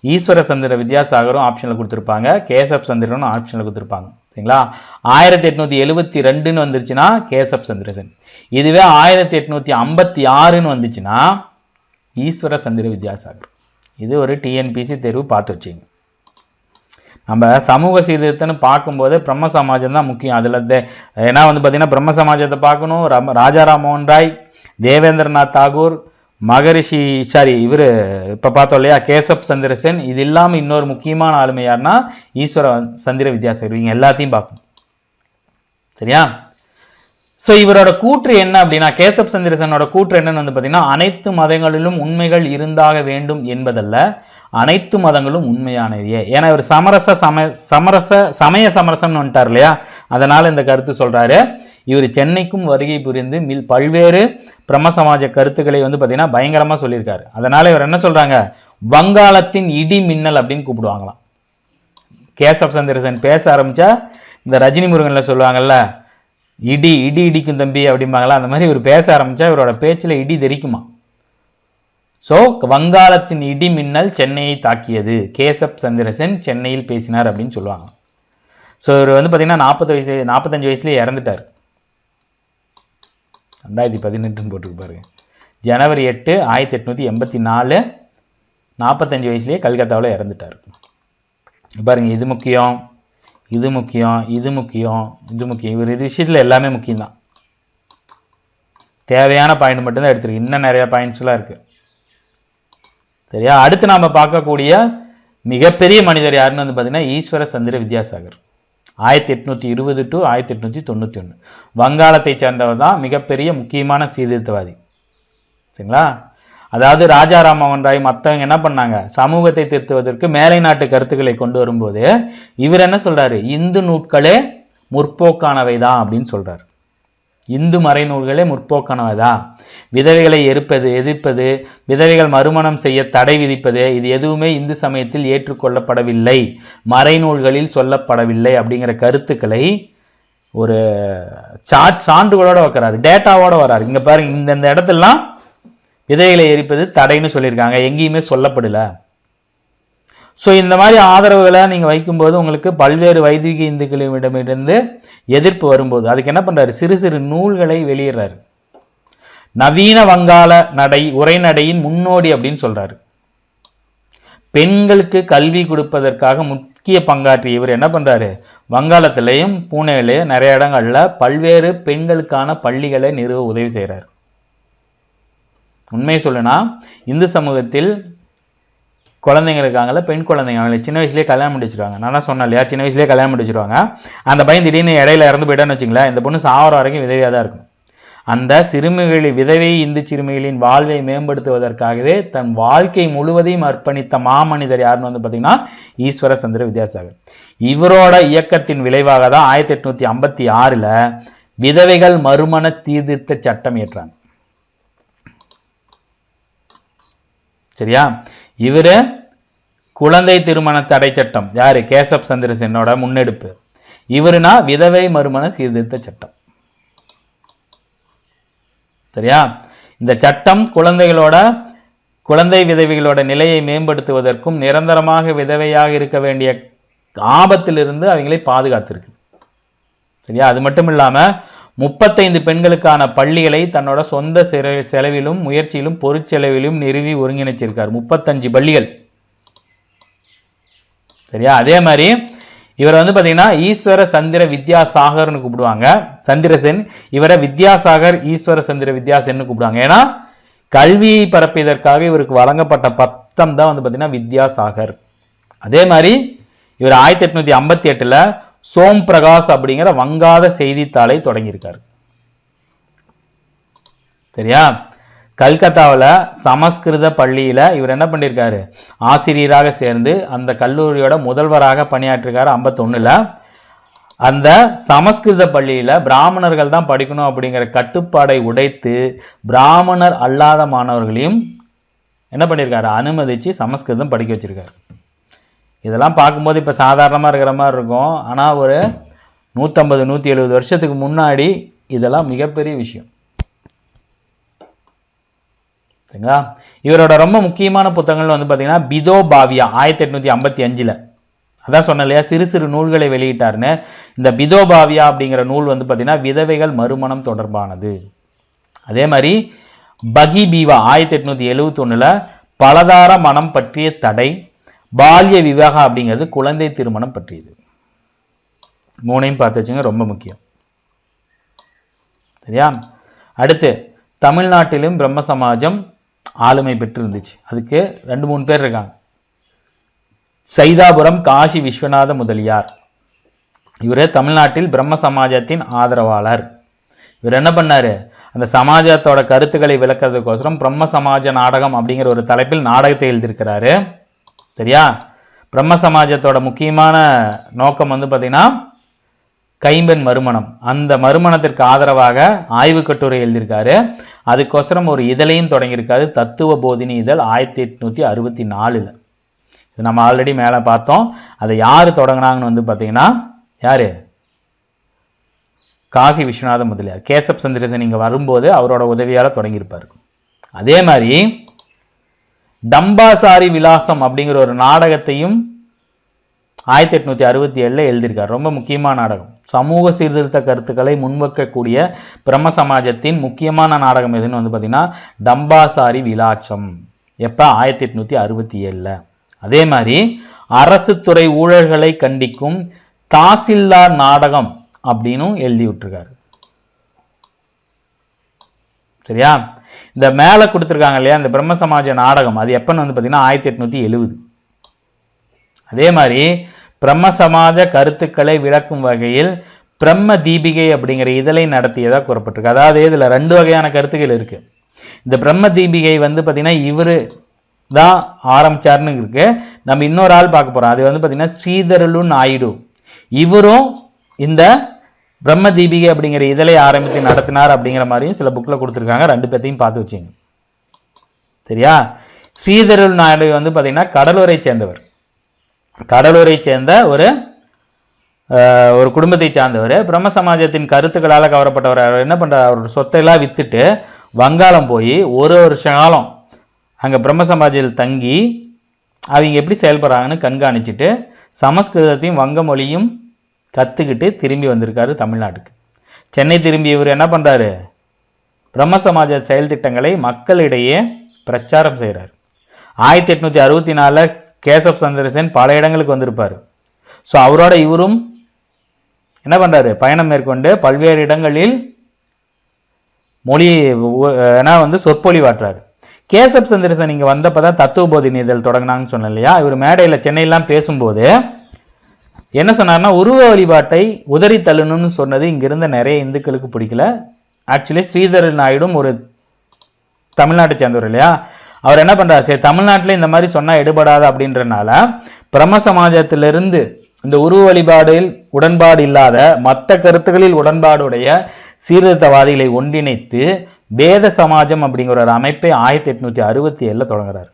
ஈஸ்வர சந்திர வித்யாசாகரும் ஆப்ஷனில் கொடுத்துருப்பாங்க, கேசப் சந்திரனும் ஆப்ஷனில் கொடுத்துருப்பாங்க. சரிங்களா? 1872 வந்துருச்சுன்னா கேசப் சந்திரசேன். இதுவே 1856 வந்துச்சுன்னா ஈஸ்வர சந்திர வித்யாசாகர். இது ஒரு டிஎன்பிசி தேர்வு பார்த்து வச்சுங்க. நம்ம சமூக சீர்திருத்தம்னு பார்க்கும்போது பிரம்ம சமாஜம் தான் முக்கியம். அதில் ஏன்னா வந்து பார்த்தீங்கன்னா பிரம்ம சமாஜத்தை பார்க்கணும். ராஜாராம் மோகன் ராய், தேவேந்திரநாத் தாகூர், மகரிஷி இவர் இப்போ பார்த்தோம் இல்லையா கேசப் சந்திரசேன். இது இல்லாமல் இன்னொரு முக்கியமான ஆளுமை யாருன்னா ஈஸ்வர சந்திர வித்யாசாகர். இவங்க எல்லாத்தையும் பார்க்கணும். சரியா? ஸோ இவரோட கூற்று என்ன அப்படின்னா, கேசப் சந்திரசேனோட கூற்று என்னன்னு வந்து பார்த்தீங்கன்னா, அனைத்து மதங்களிலும் உண்மைகள் இருந்தாக வேண்டும் என்பதல்ல, அனைத்து மதங்களும் உண்மையானவையே. ஏன்னா இவர் சமய சமரசம்னு வந்துட்டார் இல்லையா? அதனால இந்த கருத்து சொல்றாரு. இவர் சென்னைக்கும் வருகை புரிந்து பல்வேறு பிரம்ம சமாஜ கருத்துக்களை வந்து பார்த்தீங்கன்னா பயங்கரமா சொல்லியிருக்காரு. அதனால இவர் என்ன சொல்றாங்க, வங்காளத்தின் இடி மின்னல் அப்படின்னு கூப்பிடுவாங்களாம். கேசப் சந்திரசேன் பேச ஆரம்பிச்சா இந்த ரஜினி முருகன்ல சொல்லுவாங்கல்ல, இடி இடி இடிக்கும் தம்பி அப்படிம்பாங்களா, அந்த மாதிரி இவர் பேச ஆரம்பிச்சா இவரோட பேச்சில் இடி தெரிக்குமா. ஸோ வங்காளத்தின் இடி மின்னல் சென்னையை தாக்கியது, கேசப் சந்திரசேன் சென்னையில் பேசினார் அப்படின்னு சொல்லுவாங்க. ஸோ இவர் வந்து பார்த்தீங்கன்னா 45 வயசுலேயே இறந்துட்டார். 2018 போட்டுருக்கு பாருங்க. ஜனவரி 8, 1884, 45 வயசுலேயே கல்கத்தாவில் இறந்துட்டார். பாருங்க, இது முக்கியம், இது முக்கியம், இது முக்கியம், இது முக்கியம். இவர் இது விஷயத்தில் எல்லாமே முக்கியம்தான். தேவையான பாயிண்ட் மட்டும்தான் எடுத்துருக்கு, இன்னும் நிறைய பாயிண்ட்ஸ்லாம் இருக்கு. சரியா? அடுத்து நாம பார்க்கக்கூடிய மிகப்பெரிய மனிதர் யாருன்னு வந்து பார்த்தீங்கன்னா ஈஸ்வர சந்திர வித்யாசாகர். 1820 to 1891 வங்காளத்தை சேர்ந்தவர் தான், மிகப்பெரிய முக்கியமான சீர்திருத்தவாதி. சரிங்களா? அதாவது ராஜாராம் மோகன் ராய் மற்றவங்க என்ன பண்ணாங்க, சமூகத்தை திருத்துவதற்கு மேலை நாட்டு கருத்துக்களை கொண்டு வரும்போது இவர் என்ன சொல்றாரு, இந்து நூட்களே முற்போக்கானவை தான் அப்படின்னு சொல்றாரு. இந்து மறைநூல்களே முற்போக்கானவைதான். விதவைகளை எதிர்ப்பது, விதவைகள் மறுமணம் செய்ய தடை விதிப்பது, இது எதுவுமே இந்து சமயத்தில் ஏற்றுக்கொள்ளப்படவில்லை, மறைநூல்களில் சொல்லப்படவில்லை அப்படிங்கிற கருத்துக்களை ஒரு சான்றுகளோட வைக்கிறாரு, டேட்டாவோட வர்றாரு. இங்க பாருங்க, இந்த இடத்துலாம் விதைகளை எரிப்பது தடைன்னு சொல்லியிருக்காங்க, எங்கேயுமே சொல்லப்படல. ஸோ இந்த மாதிரி ஆதரவுகளை நீங்கள் வைக்கும்போது உங்களுக்கு பல்வேறு வைதிக இந்துக்களிடமிருந்து எதிர்ப்பு வரும்போது அதுக்கு என்ன பண்ணுறாரு, சிறு சிறு நூல்களை வெளியிடுறாரு. நவீன வங்காள உரைநடையின் முன்னோடி அப்படின்னு சொல்றாரு. பெண்களுக்கு கல்வி கொடுப்பதற்காக முக்கிய பங்காற்றிய இவர் என்ன பண்றாரு, வங்காளத்திலையும் பூனேலையும் நிறைய இடங்கள்ல பல்வேறு பெண்களுக்கான பள்ளிகளை நிறுவ உதவி செய்கிறார். உண்மையை சொல்லுனா இந்து சமூகத்தில் குழந்தைங்க இருக்காங்கல்ல, பெண் குழந்தைங்க, அவங்களை சின்ன வயசுலேயே கல்யாணம் பண்ணி வச்சிருவாங்க. நான் தான் சொன்னேன் இல்லையா, சின்ன வயசுலேயே கல்யாணம் பண்ணி வச்சிருவாங்க. அந்த பையன் திடீர்னு இடையில இறந்து போயிட்டான்னு வச்சுங்களேன், இந்த பொண்ணு சாவர வரைக்கும் விதவியாக தான் இருக்கும். அந்த சிறுமிகளின் விதவை இந்து சிறுமிகளின் வாழ்வை மேம்படுத்துவதற்காகவே தன் வாழ்க்கை முழுவதையும் அர்ப்பணித்த மாமனிதர் யாருன்னு வந்து பார்த்தீங்கன்னா ஈஸ்வர சந்திர வித்யாசாகர். இவரோட இயக்கத்தின் விளைவாக தான் 1856 விதவைகள் மறுமண சீர்திருத்த சட்டம் இயற்றாங்க. சரியா? இவரு குழந்தை திருமண தடை சட்டம், யாரு, கேசப் சந்திரசேனோட முன்னெடுப்பு. இவருனா விதவை மறுமண சீர்திருத்த சட்டம். சரியா? இந்த சட்டம் குழந்தை விதவைகளோட நிலையை மேம்படுத்துவதற்கும் நிரந்தரமாக விதவையாக இருக்க வேண்டிய ஆபத்திலிருந்து அவங்களை பாதுகாத்திருக்கு. சரியா? அது மட்டும் இல்லாம 35 பெண்களுக்கான பள்ளிகளை தன்னோட சொந்த செலவிலும் முயற்சியிலும் பொருட்செலவிலும் நிறுவி ஒருங்கிணைச்சிருக்கார். 35 பள்ளிகள். சரியா? அதே மாதிரி இவர் வந்து பார்த்தீங்கன்னா ஈஸ்வர சந்திர வித்யாசாகர்னு கூப்பிடுவாங்க. சந்திரசேன் இவரை வித்யாசாகர் ஈஸ்வர சந்திர வித்யாசேன்னு கூப்பிடுவாங்க. ஏன்னா கல்வியை பரப்பியதற்காக இவருக்கு வழங்கப்பட்ட பட்டம் தான் வந்து பார்த்தீங்கன்னா வித்யாசாகர். அதே மாதிரி இவர் 1858 சோம் பிரகாஷ் அப்படிங்கிற வங்காள செய்தித்தாளை தொடங்கியிருக்காரு. சரியா? கல்கத்தாவில் சமஸ்கிருத பள்ளியில இவர் என்ன பண்ணியிருக்காரு, ஆசிரியராக சேர்ந்து அந்த கல்லூரியோட முதல்வராக பணியாற்றிருக்காரு 51. அந்த சமஸ்கிருத பள்ளியில பிராமணர்கள் தான் படிக்கணும் அப்படிங்கிற கட்டுப்பாடை உடைத்து பிராமணர் அல்லாத மாணவர்களையும் என்ன பண்ணியிருக்காரு, அனுமதிச்சு சமஸ்கிருதம் படிக்க வச்சிருக்காரு. இதெல்லாம் பார்க்கும்போது இப்போ சாதாரணமாக இருக்கிற மாதிரி இருக்கும். ஆனால் ஒரு 150-170 வருஷத்துக்கு முன்னாடி இதெல்லாம் மிகப்பெரிய விஷயம். சரிங்களா? இவரோட ரொம்ப முக்கியமான புத்தகங்கள் வந்து பார்த்தீங்கன்னா பிதோபாவியா 1855. அதான் சொன்ன இல்லையா, சிறு சிறு நூல்களை வெளியிட்டாருன்னு. இந்த பிதோபாவியா அப்படிங்கிற நூல் வந்து பார்த்தீங்கன்னா விதவைகள் மறுமணம் தொடர்பானது. அதே மாதிரி பகிபீவா 1871 பலதார மனம் பற்றிய தடை, பால்ய விவாகம் அப்படிங்கிறது குழந்தை திருமணம் பற்றியது. மூணையும் பார்த்து வச்சுங்க, ரொம்ப முக்கியம். சரியா? அடுத்து தமிழ்நாட்டிலும் பிரம்ம சமாஜம் ஆளுமை பெற்று இருந்துச்சு. அதுக்கு 2-3 பேர் இருக்காங்க. சைதாபுரம் காசி விஸ்வநாத முதலியார், இவரு தமிழ்நாட்டில் பிரம்ம சமாஜத்தின் ஆதரவாளர். இவர் என்ன பண்ணாரு, அந்த சமாஜத்தோட கருத்துக்களை விளக்கிறதுக்கோசரம் பிரம்ம சமாஜ நாடகம் அப்படிங்கிற ஒரு தலைப்பில் நாடகத்தை எழுதியிருக்கிறாரு. சரியா? பிரம்ம சமாஜத்தோட முக்கியமான நோக்கம் வந்து பார்த்தீங்கன்னா கைம்பெண் மறுமணம். அந்த மறுமணத்திற்கு ஆதரவாக ஆய்வு கட்டுரை எழுதியிருக்காரு. அதுக்கோசரம் ஒரு இதழையும் தொடங்கியிருக்காரு, தத்துவ போதினி இதழ் 1864. இது நம்ம ஆல்ரெடி மேலே பார்த்தோம். அதை யார் தொடங்கினாங்கன்னு வந்து பார்த்தீங்கன்னா யாரு, காசி விஸ்வநாத முதலியார். கேசப் சந்திரசேகர் இங்கே வரும்போது அவரோட உதவியால் தொடங்கியிருப்பார். அதே மாதிரி டம்பாசாரி விலாசம் அப்படிங்கிற ஒரு நாடகத்தையும் 1867 எழுதியிருக்கார். ரொம்ப முக்கியமான நாடகம். சமூக சீர்திருத்த கருத்துக்களை முன்வைக்கக்கூடிய பிரம்ம சமாஜத்தின் முக்கியமான நாடகம் எதுன்னு வந்து பார்த்தீங்கன்னா டம்பாசாரி விலாசம். எப்போ? 1867. அதே மாதிரி அரசு துறை ஊழல்களை கண்டிக்கும் தாசில்தார் நாடகம் அப்படின்னு எழுதி விட்டுருக்காரு. சரியா? இந்த மேலே கொடுத்துருக்காங்க இல்லையா இந்த பிரம்ம சமாஜ நாடகம், அது எப்பன்னு வந்து பார்த்தீங்கன்னா 1870. அதே மாதிரி பிரம்ம சமாஜ கருத்துக்களை விளக்கும் வகையில் பிரம்ம தீபிகை அப்படிங்கிற இதழை நடத்தியதாக கூறப்பட்டிருக்கு. அதாவது இதில் 2 வகையான கருத்துக்கள் இருக்கு. இந்த பிரம்ம தீபிகை வந்து பார்த்தீங்கன்னா இவரு தான் ஆரம்பிச்சாருன்னு இருக்கு. நம்ம இன்னொரு ஆள் பார்க்க போறோம். அது வந்து பார்த்தீங்கன்னா ஸ்ரீதரலு நாயுடு. இவரும் இந்த பிரம்ம தீபிகை அப்படிங்கிற இதழை ஆரம்பித்து நடத்தினார் அப்படிங்கிற மாதிரியும் சில புக்கில் கொடுத்துருக்காங்க. 2 பேர்த்தையும் பார்த்து வச்சுங்க. சரியா? ஸ்ரீதரலு நாயுடு வந்து பார்த்தீங்கன்னா கடலூரை சேர்ந்தவர். கடலூரை சேர்ந்த ஒரு குடும்பத்தை சார்ந்தவர். பிரம்ம சமாஜத்தின் கருத்துக்களால் கவரப்பட்டவர். அவர் என்ன பண்ணுறார்? அவரோட சொத்தையெல்லாம் வித்துட்டு வங்காளம் போய் ஒரு வருஷ காலம் அங்கே பிரம்ம சமாஜத்தில் தங்கி அவங்க எப்படி செயல்படுறாங்கன்னு கண்காணிச்சுட்டு சமஸ்கிருதத்தையும் வங்க மொழியும் கற்றுக்கிட்டு திரும்பி வந்திருக்காரு தமிழ்நாட்டுக்கு. சென்னை திரும்பி இவர் என்ன பண்ணுறாரு? பிரம்ம சமாஜ செயல் திட்டங்களை மக்களிடையே பிரச்சாரம் செய்கிறார். 1864 கேசப் சந்திரசேகர் பல இடங்களுக்கு வந்திருப்பார். ஸோ அவரோட இவரும் என்ன பண்ணுறாரு? பயணம் மேற்கொண்டு பல்வேறு இடங்களில் சொற்பொழிவாற்றாரு. கேசப் சந்திரசேகர் இங்கே வந்தப்போ தான் தத்துவ போதினி இதழ் தொடங்கினாங்கன்னு சொன்னேன் இல்லையா? இவர் மேடையில் சென்னையெல்லாம் பேசும்போது என்ன சொன்னார்னா, உருவ வழிபாட்டை உதறி தள்ளணும்னு சொன்னது இங்கிருந்த நிறைய இந்துக்களுக்கு பிடிக்கல. ஆக்சுவலி ஸ்ரீதரன் நாயுடும் ஒரு தமிழ்நாட்டை சேர்ந்தவர் இல்லையா? அவர் என்ன பண்றாரு? சரி, தமிழ்நாட்டில் இந்த மாதிரி சொன்னா எடுபடாது அப்படின்றனால பிரம்ம சமாஜத்திலிருந்து இந்த உருவ வழிபாடில் உடன்பாடு இல்லாத மற்ற கருத்துக்களில் உடன்பாடுடைய சீர்திருத்தவாதிகளை ஒன்றிணைத்து வேத சமாஜம் அப்படிங்கிற ஒரு அமைப்பை 1867 தொடங்குறாரு.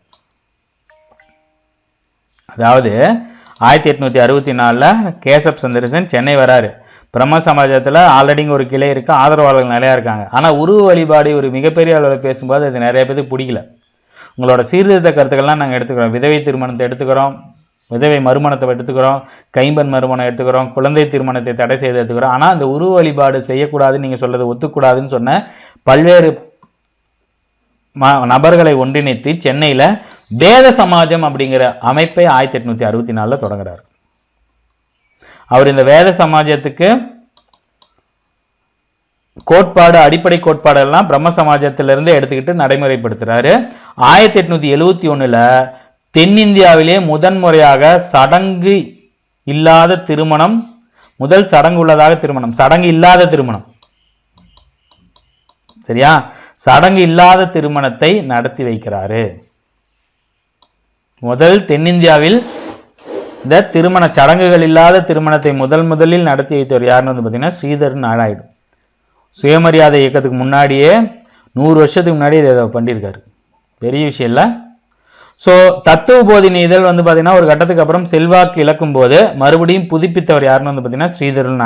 அதாவது 1864 கேசப் சந்திரசேகர் சென்னை வராரு. பிரம்ம சமாஜத்தில் ஆல்ரெடி ஒரு கிளை இருக்கு, ஆதரவாளர்கள் நிறையா இருக்காங்க. ஆனால் உருவ வழிபாடு ஒரு மிகப்பெரிய அளவில் பேசும்போது அது நிறைய பேருக்கு பிடிக்கல. உங்களோட சீர்திருத்த கருத்துக்கள்லாம் நாங்கள் எடுத்துக்கிறோம். விதவை திருமணத்தை எடுத்துக்கிறோம், விதவை மறுமணத்தை எடுத்துக்கிறோம், கைம்பெண் மறுமணம் எடுத்துக்கிறோம், குழந்தை திருமணத்தை தடை செய்து எடுத்துக்கிறோம். ஆனால் அந்த உருவ வழிபாடு செய்யக்கூடாதுன்னு நீங்கள் சொல்றது ஒத்துக்கூடாதுன்னு சொன்ன பல்வேறு நபர்களை ஒன்றிணைத்து சென்னையில் வேத சமாஜம் அப்படிங்கிற அமைப்பை 1864 தொடங்குறார். அவர் இந்த வேத சமாஜத்துக்கு கோட்பாடு, அடிப்படை கோட்பாடு எல்லாம் பிரம்ம சமாஜத்திலிருந்து எடுத்துக்கிட்டு நடைமுறைப்படுத்துறாரு. 1871 தென்னிந்தியாவிலே முதன்முறையாக சடங்கு இல்லாத திருமணம், முதல் சடங்கு உள்ளதாக திருமணம், சடங்கு இல்லாத திருமணம், சரியா, சடங்கு இல்லாத திருமணத்தை நடத்தி வைக்கிறாரு. முதல் தென்னிந்தியாவில் இந்த திருமண சடங்குகள் இல்லாத திருமணத்தை முதலில் நடத்தி வைத்தவர் யாருன்னு வந்து பார்த்தீங்கன்னா ஸ்ரீதரன் நாயுடு. சுயமரியாதை இயக்கத்துக்கு முன்னாடியே 100 வருஷத்துக்கு முன்னாடி இதை பண்ணியிருக்காரு. பெரிய விஷயம் இல்லை. ஸோ தத்துவ போதினி இதழ் வந்து பார்த்தீங்கன்னா ஒரு கட்டத்துக்கு அப்புறம் செல்வாக்கு இழக்கும் போது மறுபடியும் புதுப்பித்தவர் யாருன்னு வந்து பார்த்தீங்கன்னா ஸ்ரீதரன்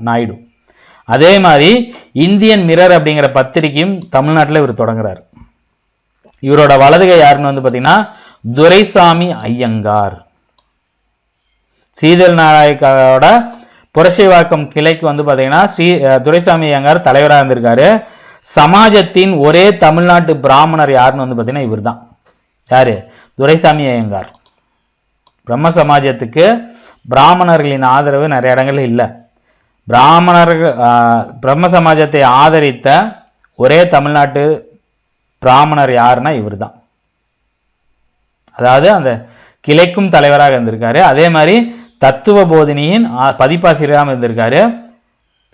நாயுடு. அதே மாதிரி இந்தியன் மிரர் அப்படிங்கிற பத்திரிகையும் தமிழ்நாட்டில் இவர் தொடங்குறாரு. இவரோட வலதுகை யாருன்னு வந்து பார்த்தீங்கன்னா துரைசாமி ஐயங்கார். ஸ்ரீதர் நாயக்கோட புரட்சிவாக்கம் கிளைக்கு வந்து பார்த்தீங்கன்னா துரைசாமி ஐயங்கார் தலைவராக இருந்திருக்காரு. சமாஜத்தின் ஒரே தமிழ்நாட்டு பிராமணர் யாருன்னு வந்து பார்த்தீங்கன்னா இவர் தான். யாரு? துரைசாமி ஐயங்கார். பிரம்ம சமாஜத்துக்கு பிராமணர்களின் ஆதரவு நிறைய இடங்கள்ல இல்லை. பிராமணர்கள் பிரம்ம சமாஜத்தை ஆதரித்த ஒரே தமிழ்நாட்டு பிராமணர் யாருன்னா இவர் தான். அதாவது அந்த கிளைக்கும் தலைவராக இருந்திருக்காரு. அதே மாதிரி தத்துவ போதினியின் பதிப்பாசிரியராக இருந்திருக்காரு.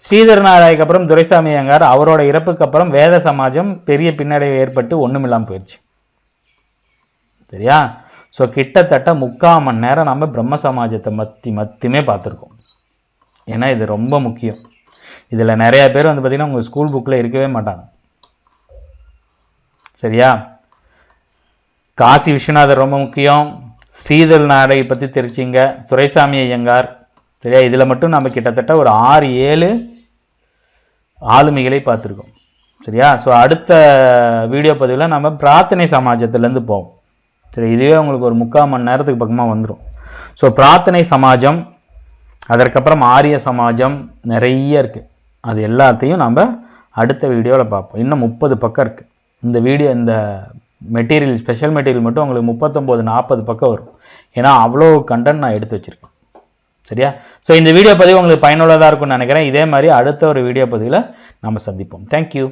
ஸ்ரீதர் நாராயணக்கு அப்புறம் துரைசாமி ஐயங்கார், அவரோட இறப்புக்கு அப்புறம் வேத சமாஜம் பெரிய பின்னடைவு ஏற்பட்டு ஒண்ணுமில்லாமல் போயிடுச்சு. சரியா? ஸோ கிட்டத்தட்ட 3/4 மணி நேரம் நம்ம பிரம்ம சமாஜத்தை மட்டுமே பார்த்துருக்கோம். ஏன்னா இது ரொம்ப முக்கியம். இதில் நிறைய பேர் வந்து பார்த்தீங்கன்னா உங்கள் ஸ்கூல் புக்கில் இருக்கவே மாட்டாங்க. சரியா? காசி விஸ்வநாதர் ரொம்ப முக்கியம். ஸ்ரீதர் நாடகை பற்றி தெரிச்சிங்க. துரைசாமி ஐயங்கார். சரியா? இதில் மட்டும் நம்ம கிட்டத்தட்ட ஒரு 6-7 ஆளுமைகளை பார்த்துருக்கோம். சரியா? ஸோ அடுத்த வீடியோ பதிவில் நம்ம பிரார்த்தனை சமாஜத்துலேருந்து போவோம். சரி, இதுவே உங்களுக்கு ஒரு 3/4 மணி நேரத்துக்கு பக்கமாக வந்துடும். ஸோ பிரார்த்தனை சமாஜம், அதற்கப்புறம் ஆரிய சமாஜம் நிறைய இருக்குது. அது எல்லாத்தையும் நம்ம அடுத்த வீடியோவில் பார்ப்போம். இன்னும் 30 பக்கம் இருக்குது. இந்த வீடியோ, இந்த மெட்டீரியல், ஸ்பெஷல் மெட்டீரியல் மட்டும் உங்களுக்கு 39-40 பக்கம் வரும். ஏன்னா அவ்வளோ கண்டென்ட் நான் எடுத்து வச்சுருக்கேன். சரியா? ஸோ இந்த வீடியோ பதிவு உங்களுக்கு பயனுள்ளதாக இருக்கும்னு நினைக்கிறேன். இதே மாதிரி அடுத்த ஒரு வீடியோ பதிவில் நம்ம சந்திப்போம். தேங்க்யூ.